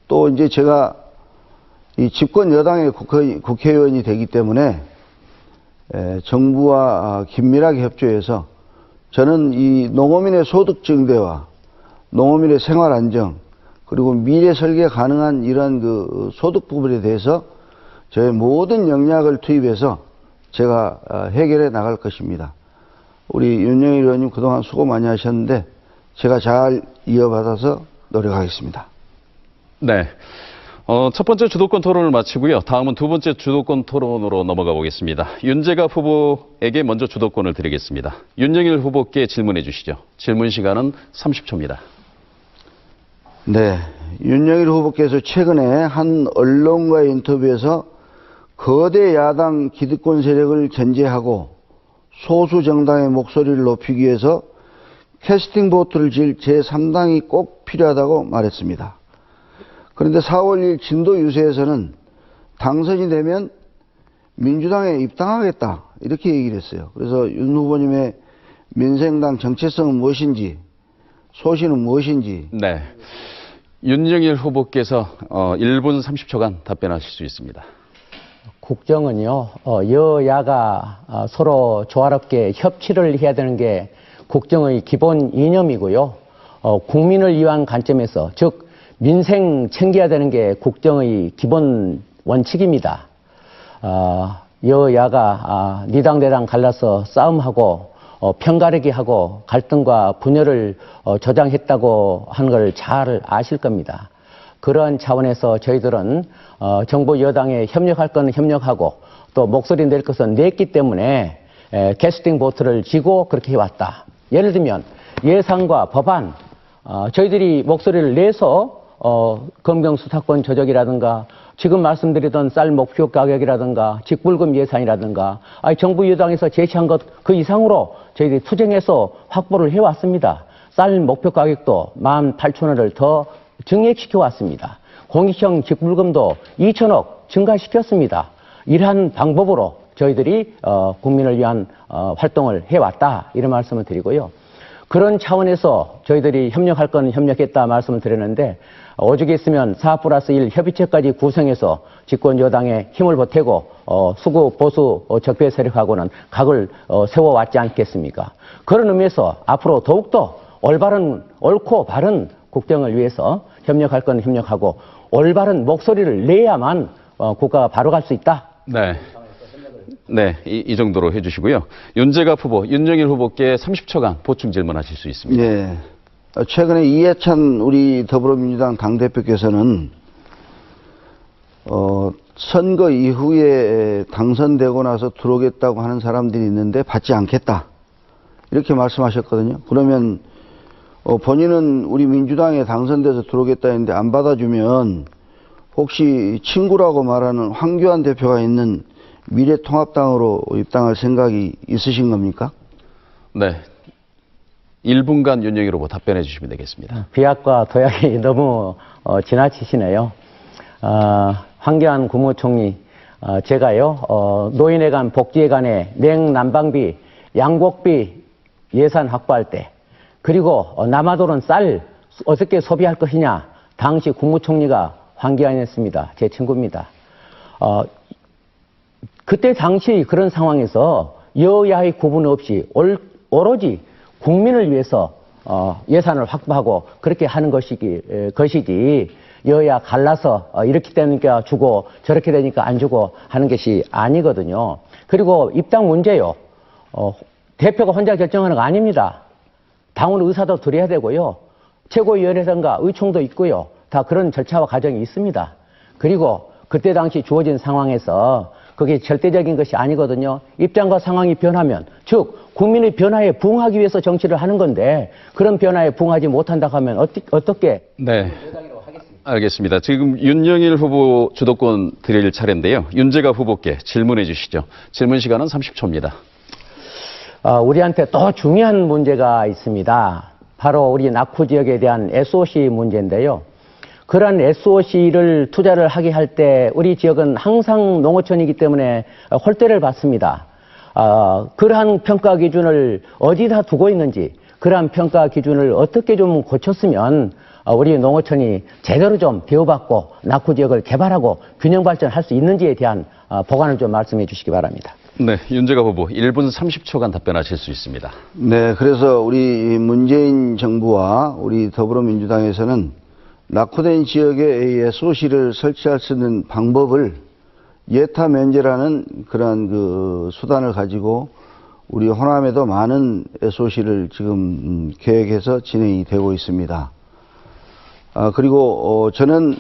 또 이제 제가 이 집권 여당의 국회의원이 되기 때문에 정부와 긴밀하게 협조해서 저는 이 농어민의 소득 증대와 농어민의 생활 안정, 그리고 미래 설계 가능한 이런 그 소득 부분에 대해서 저의 모든 역량을 투입해서 제가 해결해 나갈 것입니다. 우리 윤영일 의원님 그동안 수고 많이 하셨는데 제가 잘 이어받아서 노력하겠습니다. 네. 첫 번째 주도권 토론을 마치고요. 다음은 두 번째 주도권 토론으로 넘어가 보겠습니다. 윤재가 후보에게 먼저 주도권을 드리겠습니다. 윤영일 후보께 질문해 주시죠. 질문 시간은 30초입니다. 네. 윤영일 후보께서 최근에 한 언론과의 인터뷰에서 거대 야당 기득권 세력을 견제하고 소수 정당의 목소리를 높이기 위해서 캐스팅 보트를 질 제3당이 꼭 필요하다고 말했습니다. 그런데 4월 1일 진도 유세에서는 당선이 되면 민주당에 입당하겠다 이렇게 얘기를 했어요. 그래서 윤 후보님의 민생당 정체성은 무엇인지, 소신은 무엇인지. 네. 윤영일 후보께서 1분 30초간 답변하실 수 있습니다. 국정은요, 여야가 서로 조화롭게 협치를 해야 되는 게 국정의 기본 이념이고요. 국민을 위한 관점에서, 즉 민생 챙겨야 되는 게 국정의 기본 원칙입니다. 여야가 니당내당 갈라서 싸움하고 편가르기 하고 갈등과 분열을 조장했다고 하는 걸 잘 아실 겁니다. 그런 차원에서 저희들은 정부 여당에 협력할 건 협력하고 또 목소리 낼 것은 냈기 때문에 캐스팅 보트를 쥐고 그렇게 해왔다. 예를 들면 예산과 법안, 저희들이 목소리를 내서 검경 수사권 조정이라든가 지금 말씀드리던 쌀 목표 가격이라든가 직불금 예산이라든가 정부 여당에서 제시한 것 그 이상으로 저희들이 투쟁해서 확보를 해왔습니다. 쌀 목표 가격도 18,000원을 더 증액시켜 왔습니다. 공익형 직불금도 2천억 증가시켰습니다. 이러한 방법으로 저희들이 국민을 위한 활동을 해왔다 이런 말씀을 드리고요. 그런 차원에서 저희들이 협력할 건 협력했다 말씀을 드렸는데 오죽 있으면 4+1 협의체까지 구성해서 집권 여당에 힘을 보태고 수구 보수 적폐 세력하고는 각을 세워왔지 않겠습니까? 그런 의미에서 앞으로 더욱더 올바른 옳고 바른 국정을 위해서 협력할 건 협력하고 올바른 목소리를 내야만 국가가 바로 갈 수 있다. 네. 네, 이 정도로 해주시고요. 윤재가 후보, 윤영일 후보께 30초간 보충 질문하실 수 있습니다. 네. 최근에 이해찬 우리 더불어민주당 당대표께서는 선거 이후에 당선되고 나서 들어오겠다고 하는 사람들이 있는데 받지 않겠다 이렇게 말씀하셨거든요. 그러면 본인은 우리 민주당에 당선돼서 들어오겠다 했는데 안 받아주면 혹시 친구라고 말하는 황교안 대표가 있는 미래통합당으로 입당할 생각이 있으신 겁니까? 네. 1분간 윤영일 후보 답변해 주시면 되겠습니다. 비약과 도약이 너무 지나치시네요. 황교안 국무총리, 제가요, 노인에 간 복지에 관해 냉난방비, 양곡비 예산 확보할 때, 그리고 남아도는 쌀 어떻게 소비할 것이냐, 당시 국무총리가 황교안이었습니다. 제 친구입니다. 그때 당시 그런 상황에서 여야의 구분 없이 오로지 국민을 위해서 예산을 확보하고 그렇게 하는 것이지 여야 갈라서 이렇게 되니까 주고 저렇게 되니까 안 주고 하는 것이 아니거든요. 그리고 입당 문제요. 대표가 혼자 결정하는 거 아닙니다. 당원 의사도 드려야 되고요. 최고위원회선과 의총도 있고요. 다 그런 절차와 과정이 있습니다. 그리고 그때 당시 주어진 상황에서 그게 절대적인 것이 아니거든요. 입장과 상황이 변하면, 즉 국민의 변화에 부응하기 위해서 정치를 하는 건데 그런 변화에 부응하지 못한다고 하면 어떻게? 네. 알겠습니다. 지금 윤영일 후보 주도권 드릴 차례인데요. 윤재갑 후보께 질문해 주시죠. 질문 시간은 30초입니다. 우리한테 또 중요한 문제가 있습니다. 바로 우리 낙후 지역에 대한 SOC 문제인데요. 그런 SOC를 투자를 하게 할 때 우리 지역은 항상 농어촌이기 때문에 홀대를 받습니다. 그러한 평가 기준을 어디다 두고 있는지, 그러한 평가 기준을 어떻게 좀 고쳤으면 우리 농어촌이 제대로 좀 대우받고 낙후 지역을 개발하고 균형 발전할 수 있는지에 대한 보관을 좀 말씀해 주시기 바랍니다. 네, 윤재갑 후보 1분 30초간 답변하실 수 있습니다. 네, 그래서 우리 문재인 정부와 우리 더불어민주당에서는 낙후된 지역에 SOC를 설치할 수 있는 방법을 예타 면제라는 그러한 그 수단을 가지고 우리 호남에도 많은 SOC를 지금 계획해서 진행이 되고 있습니다. 그리고 저는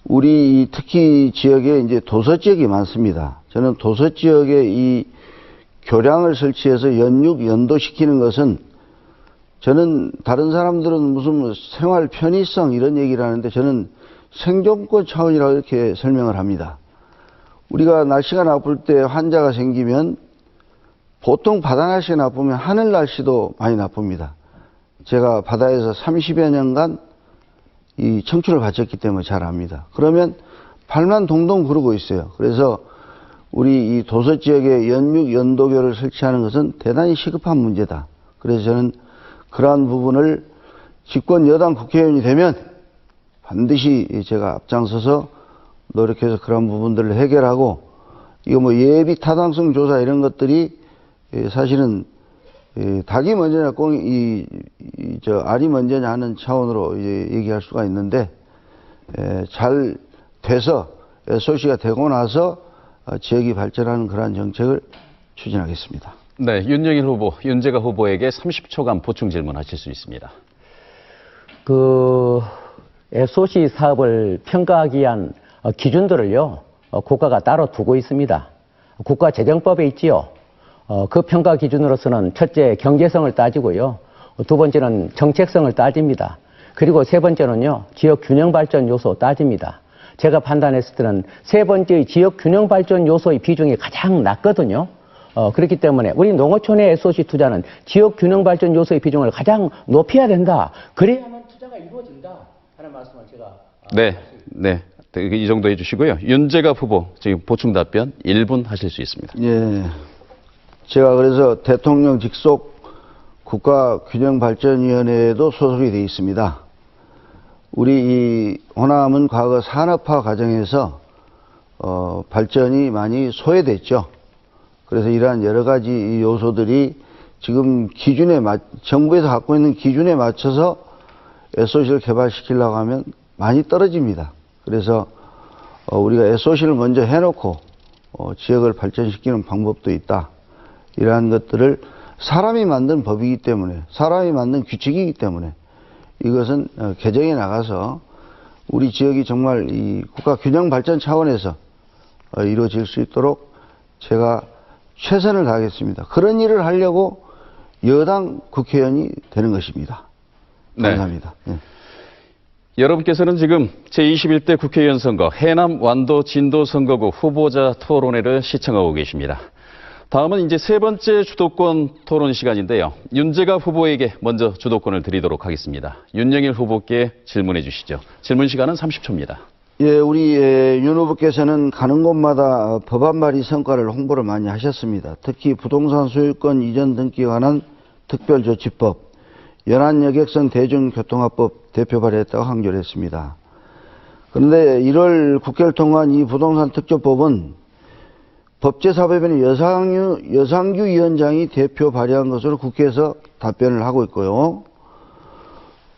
우리 특히 지역에 이제 도서 지역이 많습니다. 저는 도서 지역에 이 교량을 설치해서 연도시키는 것은 저는 다른 사람들은 무슨 생활 편의성 이런 얘기를 하는데 저는 생존권 차원이라고 이렇게 설명을 합니다. 우리가 날씨가 나쁠 때 환자가 생기면 보통 바다 날씨가 나쁘면 하늘 날씨도 많이 나쁩니다. 제가 바다에서 30여 년간 이 청춘을 바쳤기 때문에 잘 압니다. 그러면 발만 동동 구르고 있어요. 그래서 우리 이 도서 지역에 연도교를 설치하는 것은 대단히 시급한 문제다. 그래서 저는 그러한 부분을 집권 여당 국회의원이 되면 반드시 제가 앞장서서 노력해서 그런 부분들을 해결하고, 이거 뭐 예비 타당성 조사 이런 것들이 사실은 닭이 먼저냐 알이 먼저냐 하는 차원으로 이제 얘기할 수가 있는데, 잘 돼서 SOC가 되고 나서 지역이 발전하는 그러한 정책을 추진하겠습니다. 네, 윤영일 후보, 윤재갑 후보에게 30초간 보충 질문하실 수 있습니다. SOC 사업을 평가하기 위한 기준들을요, 국가가 따로 두고 있습니다. 국가재정법에 있지요. 그 평가 기준으로서는 첫째, 경제성을 따지고요. 두 번째는 정책성을 따집니다. 그리고 세 번째는요, 지역 균형 발전 요소 따집니다. 제가 판단했을 때는 세 번째의 지역 균형 발전 요소의 비중이 가장 낮거든요. 그렇기 때문에 우리 농어촌의 SOC 투자는 지역 균형 발전 요소의 비중을 가장 높여야 된다. 그래야만 투자가 이루어진다 하는 말씀을 제가 네. 이 정도 해주시고요. 윤재갑 후보 지금 보충 답변 1분 하실 수 있습니다. 예, 제가 그래서 대통령 직속 국가균형발전위원회에도 소속이 되어 있습니다. 우리 이 호남은 과거 산업화 과정에서 발전이 많이 소외됐죠. 그래서 이러한 여러 가지 요소들이 지금 정부에서 갖고 있는 기준에 맞춰서 SOC를 개발시키려고 하면 많이 떨어집니다. 그래서 우리가 SOC를 먼저 해놓고 지역을 발전시키는 방법도 있다. 이러한 것들을 사람이 만든 법이기 때문에, 사람이 만든 규칙이기 때문에 이것은 개정에 나가서 우리 지역이 정말 이 국가 균형 발전 차원에서 이루어질 수 있도록 제가 최선을 다하겠습니다. 그런 일을 하려고 여당 국회의원이 되는 것입니다. 감사합니다. 네. 여러분께서는 지금 제21대 국회의원 선거 해남 완도 진도 선거구 후보자 토론회를 시청하고 계십니다. 다음은 이제 세 번째 주도권 토론 시간인데요. 윤재갑 후보에게 먼저 주도권을 드리도록 하겠습니다. 윤영일 후보께 질문해 주시죠. 질문 시간은 30초입니다. 예, 우리 윤 후보께서는 가는 곳마다 법안 발의 성과를 홍보를 많이 하셨습니다. 특히 부동산 소유권 이전 등기에 관한 특별조치법, 연안여객선 대중교통화법 대표 발의했다고 항조했습니다. 그런데 1월 국회를 통과한 이 부동산 특조법은 법제사법위원회 여상규 위원장이 대표 발의한 것으로 국회에서 답변을 하고 있고요.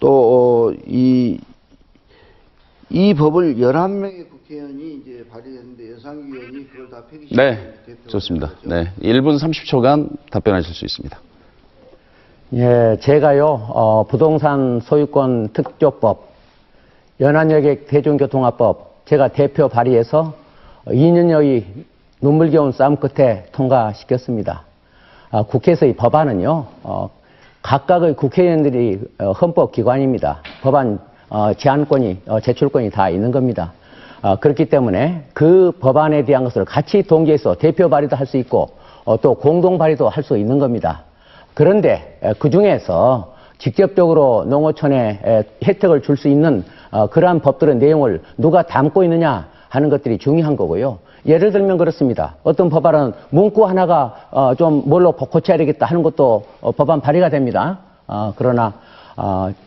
또, 이 법을 11명의 국회의원이 이제 발의했는데 여상위원이 그걸 다 폐기시키고 네, 좋습니다. 네, 1분 30초간 답변하실 수 있습니다. 예, 제가요, 부동산 소유권 특조법, 연안여객 대중교통화법, 제가 대표 발의해서 2년여의 눈물겨운 싸움 끝에 통과시켰습니다. 국회에서 이 법안은요, 각각의 국회의원들이 헌법기관입니다. 법안 제안권이, 제출권이 다 있는 겁니다. 그렇기 때문에 그 법안에 대한 것을 같이 동기해서 대표 발의도 할 수 있고 또 공동 발의도 할 수 있는 겁니다. 그런데 그 중에서 직접적으로 농어촌에 혜택을 줄 수 있는 그러한 법들의 내용을 누가 담고 있느냐 하는 것들이 중요한 거고요. 예를 들면 그렇습니다. 어떤 법안은 문구 하나가 좀 뭘로 고쳐야 되겠다 하는 것도 법안 발의가 됩니다. 그러나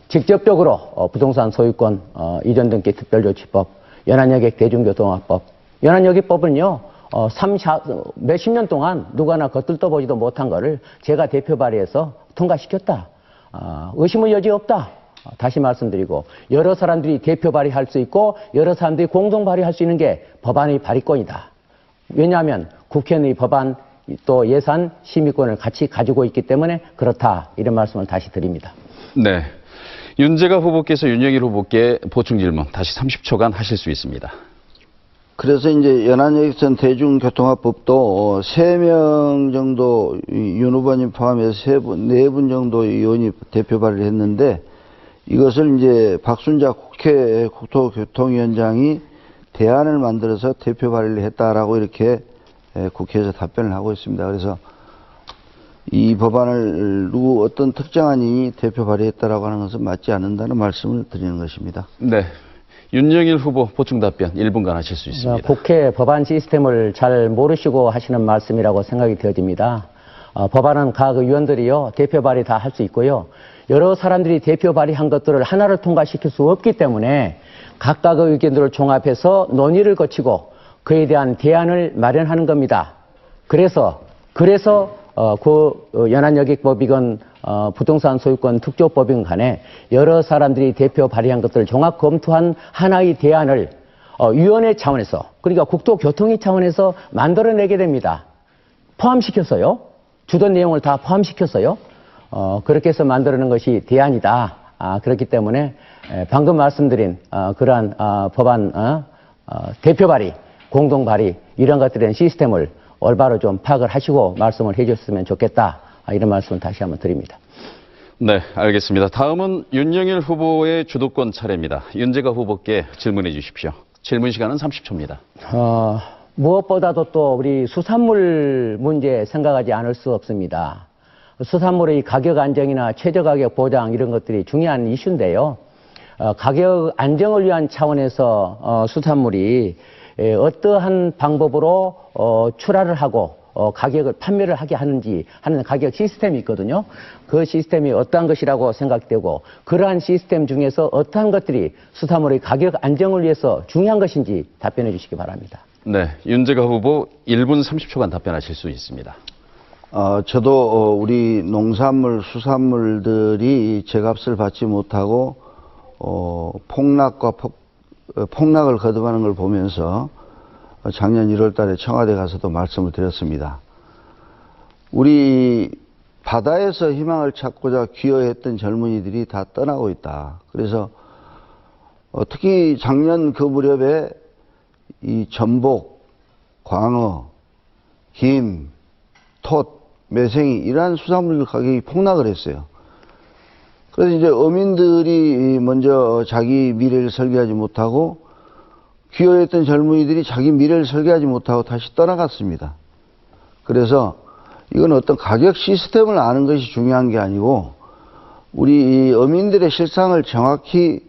직접적으로 부동산 소유권 이전 등기 특별조치법, 연안여객 대중교통화법, 연안여객법은요 몇십 년 동안 누가나 겉들떠 보지도 못한 거를 제가 대표 발의해서 통과시켰다. 의심의 여지 없다. 다시 말씀드리고 여러 사람들이 대표 발의할 수 있고 여러 사람들이 공동 발의할 수 있는 게 법안의 발의권이다. 왜냐하면 국회의원의 법안 또 예산 심의권을 같이 가지고 있기 때문에 그렇다. 이런 말씀을 다시 드립니다. 네, 윤재갑 후보께서 윤영일 후보께 보충 질문 다시 30초간 하실 수 있습니다. 그래서 이제 연안여객선 대중교통화법도 3명 정도, 윤 후보님 포함해서 4분 정도 의원이 대표 발의를 했는데 이것을 이제 박순자 국회 국토교통위원장이 대안을 만들어서 대표 발의를 했다라고 이렇게 국회에서 답변을 하고 있습니다. 그래서 이 법안을 어떤 특정한 인이 대표 발의했다라고 하는 것은 맞지 않는다는 말씀을 드리는 것입니다. 네, 윤영일 후보 보충 답변 1분간 하실 수 있습니다. 국회 법안 시스템을 잘 모르시고 하시는 말씀이라고 생각이 되어집니다. 법안은 각 의원들이요 대표 발의 다 할 수 있고요. 여러 사람들이 대표 발의한 것들을 하나를 통과시킬 수 없기 때문에 각각의 의견들을 종합해서 논의를 거치고 그에 대한 대안을 마련하는 겁니다. 그래서 연안여객법이건 부동산 소유권 특조법이건 간에 여러 사람들이 대표 발의한 것들을 종합 검토한 하나의 대안을 위원회 차원에서 그러니까 국토교통위 차원에서 만들어내게 됩니다. 포함시켜서요. 주던 내용을 다 포함시켜서요. 그렇게 해서 만들어낸 것이 대안이다. 그렇기 때문에 방금 말씀드린 그러한 법안 대표 발의, 공동 발의 이런 것들에 대한 시스템을 올바로 좀 파악을 하시고 말씀을 해주셨으면 좋겠다. 이런 말씀을 다시 한번 드립니다. 네, 알겠습니다. 다음은 윤영일 후보의 주도권 차례입니다. 윤재갑 후보께 질문해 주십시오. 질문 시간은 30초입니다. 무엇보다도 또 우리 수산물 문제 생각하지 않을 수 없습니다. 수산물의 가격 안정이나 최저가격 보장 이런 것들이 중요한 이슈인데요. 가격 안정을 위한 차원에서 수산물이 어떠한 방법으로 출하를 하고 가격을 판매를 하게 하는지 하는 가격 시스템이 있거든요. 그 시스템이 어떠한 것이라고 생각되고 그러한 시스템 중에서 어떠한 것들이 수산물의 가격 안정을 위해서 중요한 것인지 답변해 주시기 바랍니다. 네, 윤재갑 후보 1분 30초간 답변하실 수 있습니다. 저도 우리 농산물, 수산물들이 제값을 받지 못하고 폭락을 거듭하는 걸 보면서 작년 1월 달에 청와대 가서도 말씀을 드렸습니다. 우리 바다에서 희망을 찾고자 귀화했던 젊은이들이 다 떠나고 있다. 그래서 특히 작년 그 무렵에 이 전복, 광어, 김, 톳, 매생이 이러한 수산물 가격이 폭락을 했어요. 그래서 이제 어민들이 먼저 자기 미래를 설계하지 못하고 귀화했던 젊은이들이 자기 미래를 설계하지 못하고 다시 떠나갔습니다. 그래서 이건 어떤 가격 시스템을 아는 것이 중요한 게 아니고 우리 어민들의 실상을 정확히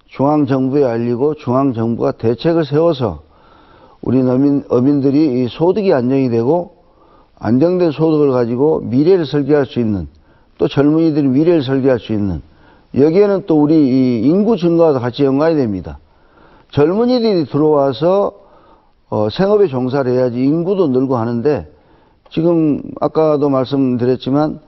중앙정부에 알리고 중앙정부가 대책을 세워서 우리 어민들이 소득이 안정이 되고 안정된 소득을 가지고 미래를 설계할 수 있는 또 젊은이들이 미래를 설계할 수 있는 여기에는 또 우리 인구 증가와도 같이 연관이 됩니다. 젊은이들이 들어와서 생업에 종사를 해야지 인구도 늘고 하는데 지금 아까도 말씀드렸지만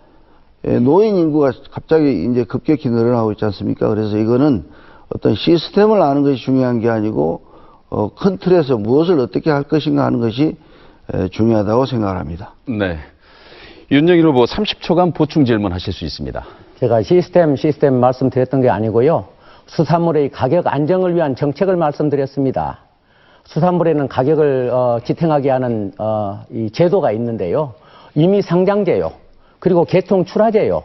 노인 인구가 갑자기 이제 급격히 늘어나고 있지 않습니까? 그래서 이거는 어떤 시스템을 아는 것이 중요한 게 아니고 큰 틀에서 무엇을 어떻게 할 것인가 하는 것이 중요하다고 생각합니다. 네. 윤영일 후보 30초간 보충 질문하실 수 있습니다. 제가 시스템 말씀드렸던 게 아니고요. 수산물의 가격 안정을 위한 정책을 말씀드렸습니다. 수산물에는 가격을 지탱하게 하는 이 제도가 있는데요. 이미 상장제요. 그리고 개통 출하제요.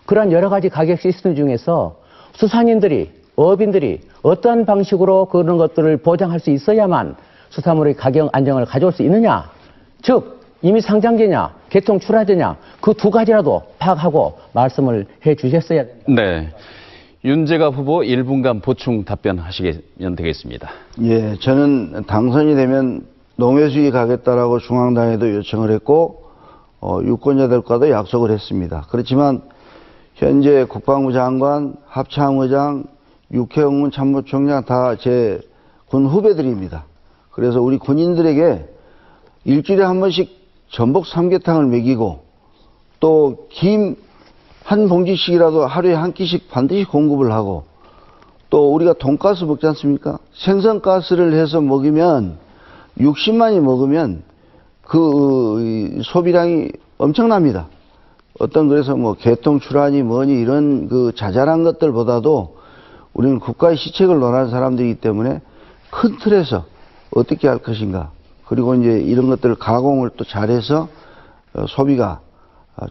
그런 여러 가지 가격 시스템 중에서 수산인들이, 어업인들이 어떠한 방식으로 그런 것들을 보장할 수 있어야만 수산물의 가격 안정을 가져올 수 있느냐. 즉 이미 상장제냐 개통 출하제냐 그 두 가지라도 파악하고 말씀을 해 주셨어야 됩니다. 네. 윤재갑 후보 1분간 보충 답변하시면 되겠습니다. 예, 저는 당선이 되면 농해수위 가겠다라고 중앙당에도 요청을 했고 유권자들과도 약속을 했습니다. 그렇지만 현재 국방부 장관, 합참의장, 육해공군 참모총장 다 제 군 후배들입니다. 그래서 우리 군인들에게 일주일에 한 번씩 전복 삼계탕을 먹이고 또 김 한 봉지씩이라도 하루에 한 끼씩 반드시 공급을 하고 또 우리가 돈가스 먹지 않습니까? 생선가스를 해서 먹으면 60만이 먹으면 그 소비량이 엄청납니다. 그래서 뭐 개통 출하니 뭐니 이런 그 자잘한 것들보다도 우리는 국가의 시책을 논하는 사람들이기 때문에 큰 틀에서 어떻게 할 것인가 그리고 이제 이런 것들을 가공을 또 잘해서 소비가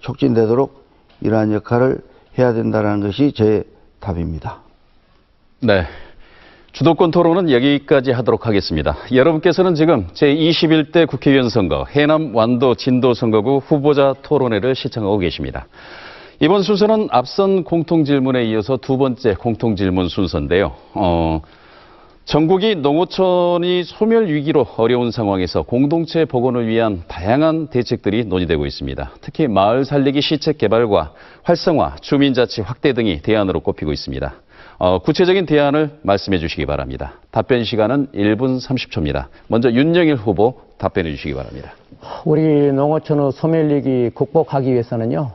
촉진되도록 이러한 역할을 해야 된다는 것이 제 답입니다. 네. 주도권 토론은 여기까지 하도록 하겠습니다. 여러분께서는 지금 제21대 국회의원 선거 해남 완도 진도 선거구 후보자 토론회를 시청하고 계십니다. 이번 순서는 앞선 공통질문에 이어서 두 번째 공통질문 순서인데요. 전국이 농어촌이 소멸 위기로 어려운 상황에서 공동체 복원을 위한 다양한 대책들이 논의되고 있습니다. 특히 마을 살리기 시책 개발과 활성화, 주민자치 확대 등이 대안으로 꼽히고 있습니다. 구체적인 대안을 말씀해 주시기 바랍니다. 답변 시간은 1분 30초입니다. 먼저 윤영일 후보 답변해 주시기 바랍니다. 우리 농어촌의 소멸위기 극복하기 위해서는요.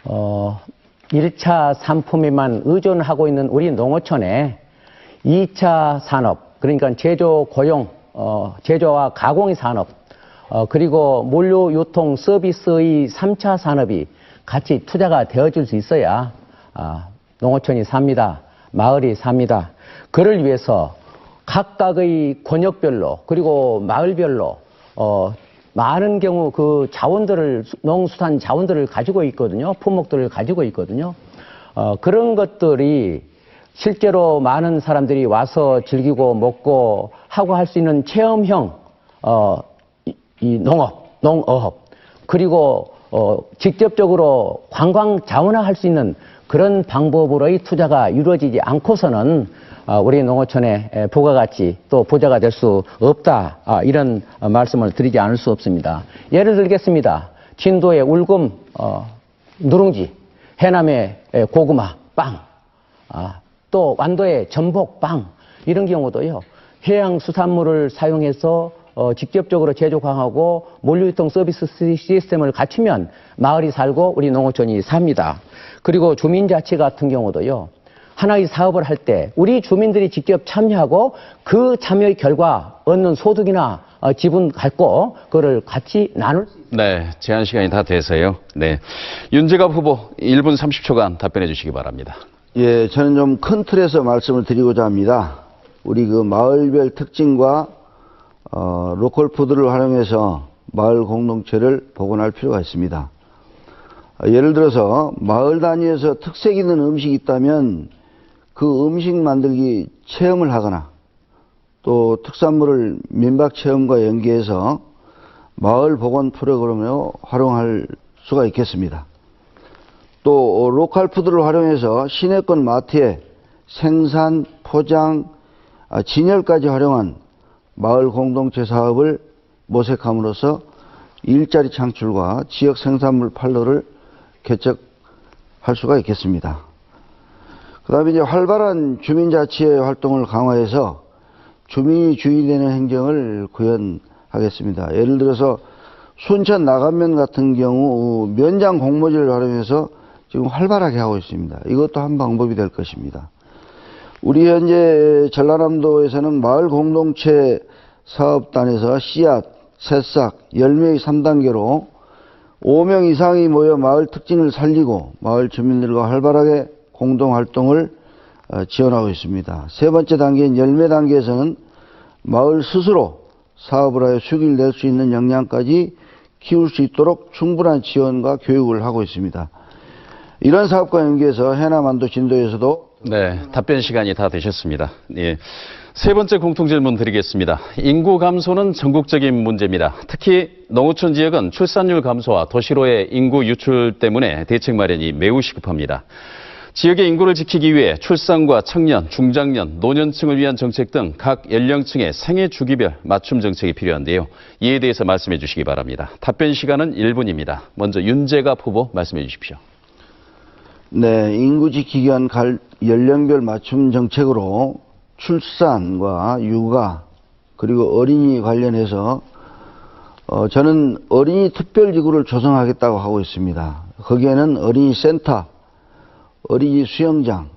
1차 상품에만 의존하고 있는 우리 농어촌에 2차 산업, 그러니까 제조 고용, 제조와 가공의 산업, 그리고 물류 유통 서비스의 3차 산업이 같이 투자가 되어질 수 있어야 농어촌이 삽니다. 마을이 삽니다. 그를 위해서 각각의 권역별로 그리고 마을별로 많은 경우 그 자원들을 농수산 자원들을 가지고 있거든요. 품목들을 가지고 있거든요. 그런 것들이 실제로 많은 사람들이 와서 즐기고 먹고 하고 할 수 있는 체험형 이 농업 그리고 직접적으로 관광 자원화할 수 있는 그런 방법으로의 투자가 이루어지지 않고서는 우리 농어촌의 부가가치 또 부자가 될 수 없다 이런 말씀을 드리지 않을 수 없습니다. 예를 들겠습니다. 진도의 울금 누룽지, 해남의 고구마 빵, 또 완도의 전복 빵 이런 경우도요. 해양 수산물을 사용해서 직접적으로 제조 강하고 물류유통 서비스 시스템을 갖추면 마을이 살고 우리 농어촌이 삽니다. 그리고 주민자치 같은 경우도요. 하나의 사업을 할 때 우리 주민들이 직접 참여하고 그 참여의 결과 얻는 소득이나 지분 갖고 그거를 같이 나눌 수 있습니다. 네, 제한 시간이 다 돼서요. 네, 윤재갑 후보 1분 30초간 답변해 주시기 바랍니다. 예, 저는 좀 큰 틀에서 말씀을 드리고자 합니다. 우리 그 마을별 특징과 로컬 푸드를 활용해서 마을 공동체를 복원할 필요가 있습니다. 예를 들어서 마을 단위에서 특색 있는 음식이 있다면 그 음식 만들기 체험을 하거나 또 특산물을 민박 체험과 연계해서 마을 복원 프로그램으로 활용할 수가 있겠습니다. 또 로컬 푸드를 활용해서 시내권 마트에 생산, 포장, 진열까지 활용한 마을 공동체 사업을 모색함으로써 일자리 창출과 지역 생산물 판로를 개척할 수가 있겠습니다. 그 다음에 이제 활발한 주민자치의 활동을 강화해서 주민이 주인이 되는 행정을 구현하겠습니다. 예를 들어서 순천 나간면 같은 경우 면장 공모지를 활용해서 지금 활발하게 하고 있습니다. 이것도 한 방법이 될 것입니다. 우리 현재 전라남도에서는 마을 공동체 사업단에서 씨앗, 새싹, 열매의 3단계로 5명 이상이 모여 마을 특징을 살리고 마을 주민들과 활발하게 공동활동을 지원하고 있습니다. 세 번째 단계인 열매 단계에서는 마을 스스로 사업을 하여 수익을 낼 수 있는 역량까지 키울 수 있도록 충분한 지원과 교육을 하고 있습니다. 이런 사업과 연계해서 해남안도 진도에서도 네, 답변 시간이 다 되셨습니다. 예. 세 번째 공통질문 드리겠습니다. 인구 감소는 전국적인 문제입니다. 특히 농어촌 지역은 출산율 감소와 도시로의 인구 유출 때문에 대책 마련이 매우 시급합니다. 지역의 인구를 지키기 위해 출산과 청년, 중장년, 노년층을 위한 정책 등 각 연령층의 생애 주기별 맞춤 정책이 필요한데요. 이에 대해서 말씀해 주시기 바랍니다. 답변 시간은 1분입니다. 먼저 윤재갑 후보 말씀해 주십시오. 네, 인구 지키기 위한 연령별 맞춤 정책으로 출산과 육아 그리고 어린이 관련해서 저는 어린이 특별지구를 조성하겠다고 하고 있습니다. 거기에는 어린이 센터, 어린이 수영장,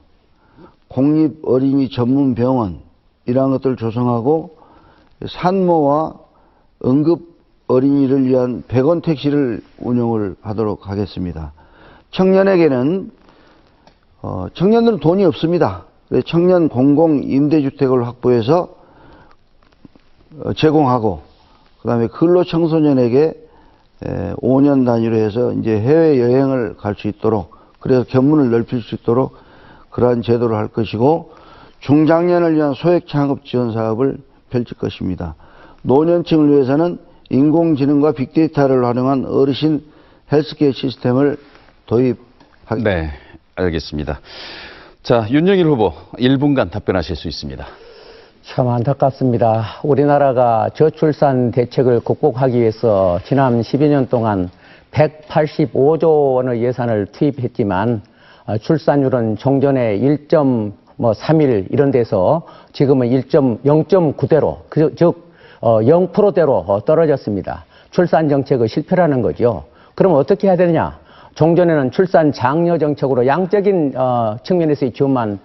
공립 어린이 전문 병원 이러한 것들을 조성하고 산모와 응급 어린이를 위한 100원 택시를 운영을 하도록 하겠습니다. 청년에게는 청년들은 돈이 없습니다. 청년 공공 임대주택을 확보해서 제공하고 그다음에 근로 청소년에게 5년 단위로 해서 이제 해외 여행을 갈 수 있도록 그래서 견문을 넓힐 수 있도록 그러한 제도를 할 것이고 중장년을 위한 소액 창업 지원 사업을 펼칠 것입니다. 노년층을 위해서는 인공지능과 빅데이터를 활용한 어르신 헬스케어 시스템을 도입하겠습니다. 네, 알겠습니다. 자, 윤영일 후보 1분간 답변하실 수 있습니다. 참 안타깝습니다. 우리나라가 저출산 대책을 극복하기 위해서 지난 12년 동안 185조 원의 예산을 투입했지만 출산율은 종전에 1.31 이런 데서 지금은 0.9대로 즉 0%대로 떨어졌습니다. 출산 정책의 실패라는 거죠. 그럼 어떻게 해야 되느냐? 종전에는 출산 장려 정책으로 양적인 측면에서의 지원만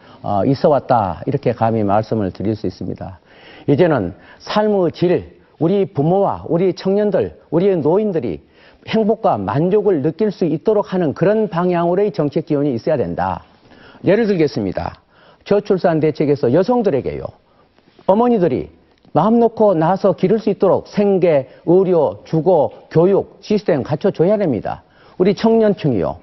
있어 왔다 이렇게 감히 말씀을 드릴 수 있습니다. 이제는 삶의 질, 우리 부모와 우리 청년들, 우리 노인들이 행복과 만족을 느낄 수 있도록 하는 그런 방향으로의 정책 지원이 있어야 된다. 예를 들겠습니다. 저출산 대책에서 여성들에게요. 어머니들이 마음 놓고 나서 기를 수 있도록 생계, 의료, 주거, 교육 시스템 갖춰줘야 됩니다. 우리 청년층이요.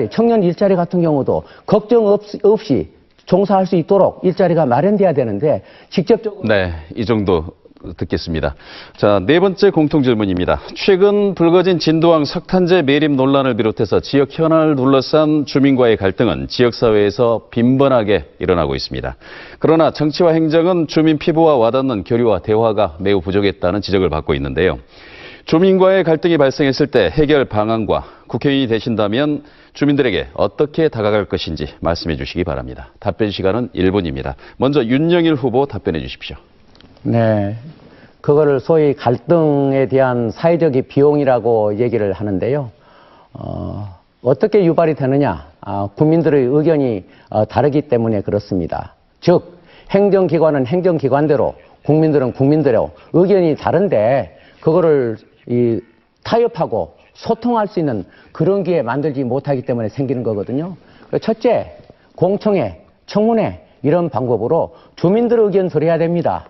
청년 일자리 같은 경우도 걱정 없이 종사할 수 있도록 일자리가 마련돼야 되는데 직접적으로. 네, 이 정도 듣겠습니다. 자, 네 번째 공통질문입니다. 최근 불거진 진도항 석탄재 매립 논란을 비롯해서 지역 현안을 둘러싼 주민과의 갈등은 지역사회에서 빈번하게 일어나고 있습니다. 그러나 정치와 행정은 주민 피부와 와닿는 교류와 대화가 매우 부족했다는 지적을 받고 있는데요. 주민과의 갈등이 발생했을 때 해결 방안과 국회의원이 되신다면 주민들에게 어떻게 다가갈 것인지 말씀해 주시기 바랍니다. 답변 시간은 1분입니다. 먼저 윤영일 후보 답변해 주십시오. 네, 그거를 소위 갈등에 대한 사회적인 비용이라고 얘기를 하는데요. 어떻게 유발이 되느냐? 국민들의 의견이 다르기 때문에 그렇습니다. 즉, 행정기관은 행정기관대로, 국민들은 국민대로 의견이 다른데 그거를 타협하고 소통할 수 있는 그런 기회 만들지 못하기 때문에 생기는 거거든요. 첫째, 공청회, 청문회 이런 방법으로 주민들의 의견 들어야 됩니다.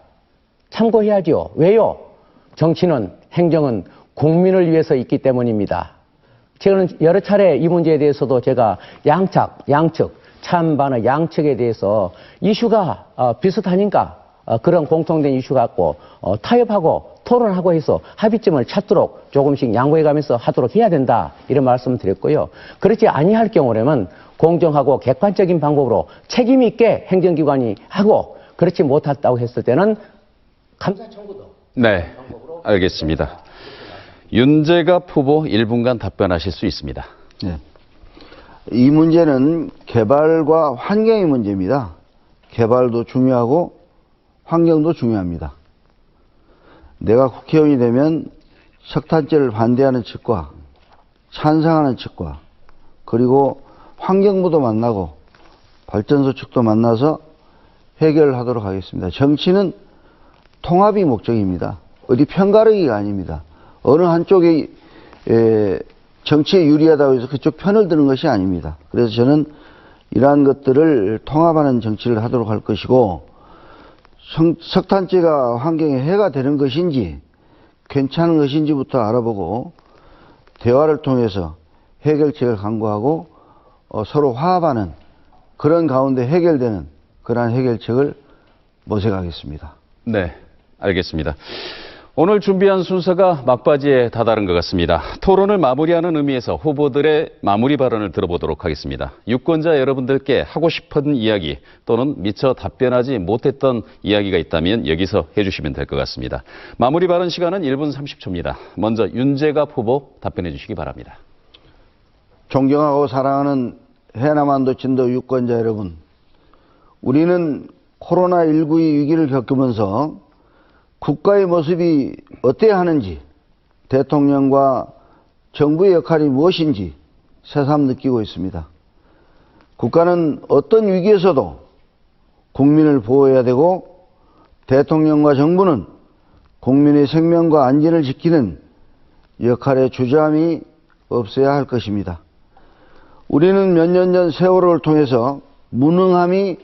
참고해야죠. 왜요? 정치는, 행정은 국민을 위해서 있기 때문입니다. 저는 여러 차례 이 문제에 대해서도 제가 양측, 찬반의 양측에 대해서 이슈가 비슷하니까 그런 공통된 이슈 갖고 타협하고 토론하고 해서 합의점을 찾도록 조금씩 양보해가면서 하도록 해야 된다 이런 말씀을 드렸고요. 그렇지 아니할 경우라면 공정하고 객관적인 방법으로 책임 있게 행정기관이 하고 그렇지 못했다고 했을 때는 감사 청구도. 네, 알겠습니다. 윤재갑 후보 1분간 답변하실 수 있습니다. 네. 이 문제는 개발과 환경의 문제입니다. 개발도 중요하고 환경도 중요합니다. 내가 국회의원이 되면 석탄재를 반대하는 측과 찬성하는 측과 그리고 환경부도 만나고 발전소 측도 만나서 해결하도록 하겠습니다. 정치는 통합이 목적입니다. 어디 편가르기가 아닙니다. 어느 한쪽이 정치에 유리하다고 해서 그쪽 편을 드는 것이 아닙니다. 그래서 저는 이러한 것들을 통합하는 정치를 하도록 할 것이고, 석탄재가 환경에 해가 되는 것인지 괜찮은 것인지부터 알아보고 대화를 통해서 해결책을 강구하고 서로 화합하는 그런 가운데 해결되는 그러한 해결책을 모색하겠습니다. 네, 알겠습니다. 오늘 준비한 순서가 막바지에 다다른 것 같습니다. 토론을 마무리하는 의미에서 후보들의 마무리 발언을 들어보도록 하겠습니다. 유권자 여러분들께 하고 싶은 이야기 또는 미처 답변하지 못했던 이야기가 있다면 여기서 해주시면 될 것 같습니다. 마무리 발언 시간은 1분 30초입니다. 먼저 윤재갑 후보 답변해 주시기 바랍니다. 존경하고 사랑하는 해남한도 진도 유권자 여러분, 우리는 코로나19의 위기를 겪으면서 국가의 모습이 어때야 하는지, 대통령과 정부의 역할이 무엇인지 새삼 느끼고 있습니다. 국가는 어떤 위기에서도 국민을 보호해야 되고, 대통령과 정부는 국민의 생명과 안전을 지키는 역할에 주저함이 없어야 할 것입니다. 우리는 몇 년 전 세월호를 통해서 무능함이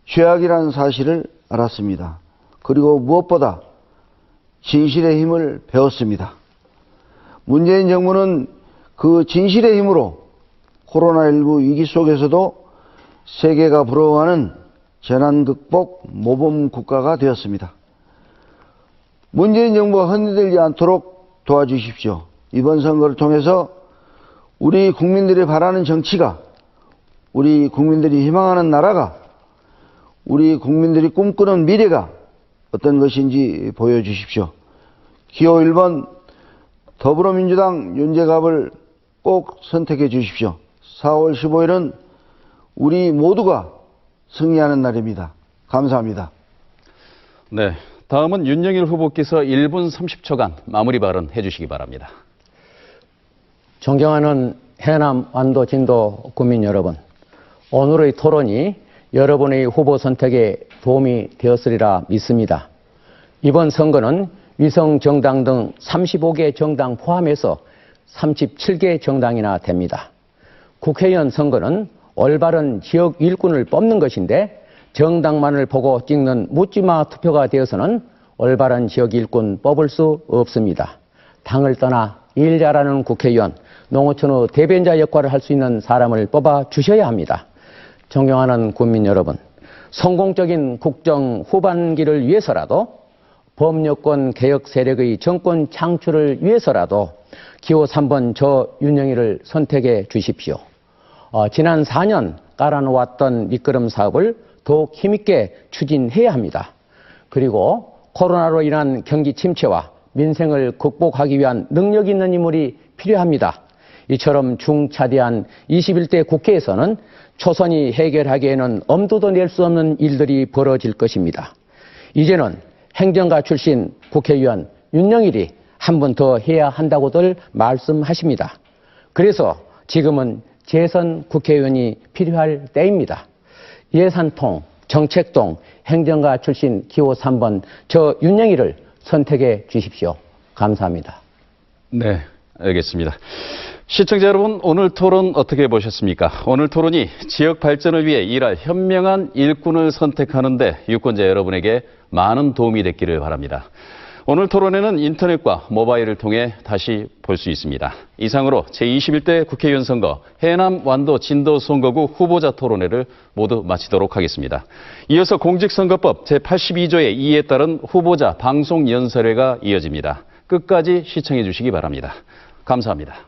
죄악이라는 사실을 알았습니다. 그리고 무엇보다 진실의 힘을 배웠습니다. 문재인 정부는 그 진실의 힘으로 코로나19 위기 속에서도 세계가 부러워하는 재난 극복 모범 국가가 되었습니다. 문재인 정부가 흔들리지 않도록 도와주십시오. 이번 선거를 통해서 우리 국민들이 바라는 정치가, 우리 국민들이 희망하는 나라가, 우리 국민들이 꿈꾸는 미래가 어떤 것인지 보여주십시오. 기호 1번 더불어민주당 윤재갑을 꼭 선택해 주십시오. 4월 15일은 우리 모두가 승리하는 날입니다. 감사합니다. 네, 다음은 윤영일 후보께서 1분 30초간 마무리 발언 해주시기 바랍니다. 존경하는 해남, 완도, 진도 국민 여러분, 오늘의 토론이 여러분의 후보 선택에 도움이 되었으리라 믿습니다. 이번 선거는 위성 정당 등 35개 정당 포함해서 37개 정당이나 됩니다. 국회의원 선거는 올바른 지역 일꾼을 뽑는 것인데, 정당만을 보고 찍는 묻지마 투표가 되어서는 올바른 지역 일꾼 뽑을 수 없습니다. 당을 떠나 일 잘하는 국회의원, 농어촌의 대변자 역할을 할 수 있는 사람을 뽑아 주셔야 합니다. 존경하는 국민 여러분, 성공적인 국정 후반기를 위해서라도, 범여권 개혁 세력의 정권 창출을 위해서라도 기호 3번 저 윤영일을 선택해 주십시오. 지난 4년 깔아놓았던 밑거름 사업을 더욱 힘있게 추진해야 합니다. 그리고 코로나로 인한 경기 침체와 민생을 극복하기 위한 능력 있는 인물이 필요합니다. 이처럼 중차대한 21대 국회에서는 초선이 해결하기에는 엄두도 낼 수 없는 일들이 벌어질 것입니다. 이제는 행정가 출신 국회의원 윤영일이 한 번 더 해야 한다고들 말씀하십니다. 그래서 지금은 재선 국회의원이 필요할 때입니다. 예산통, 정책통, 행정가 출신 기호 3번 저 윤영일을 선택해 주십시오. 감사합니다. 네, 알겠습니다. 시청자 여러분, 오늘 토론 어떻게 보셨습니까? 오늘 토론이 지역 발전을 위해 일할 현명한 일꾼을 선택하는데 유권자 여러분에게 많은 도움이 됐기를 바랍니다. 오늘 토론회는 인터넷과 모바일을 통해 다시 볼 수 있습니다. 이상으로 제21대 국회의원 선거 해남, 완도, 진도 선거구 후보자 토론회를 모두 마치도록 하겠습니다. 이어서 공직선거법 제82조의 2에 따른 후보자 방송 연설회가 이어집니다. 끝까지 시청해 주시기 바랍니다. 감사합니다.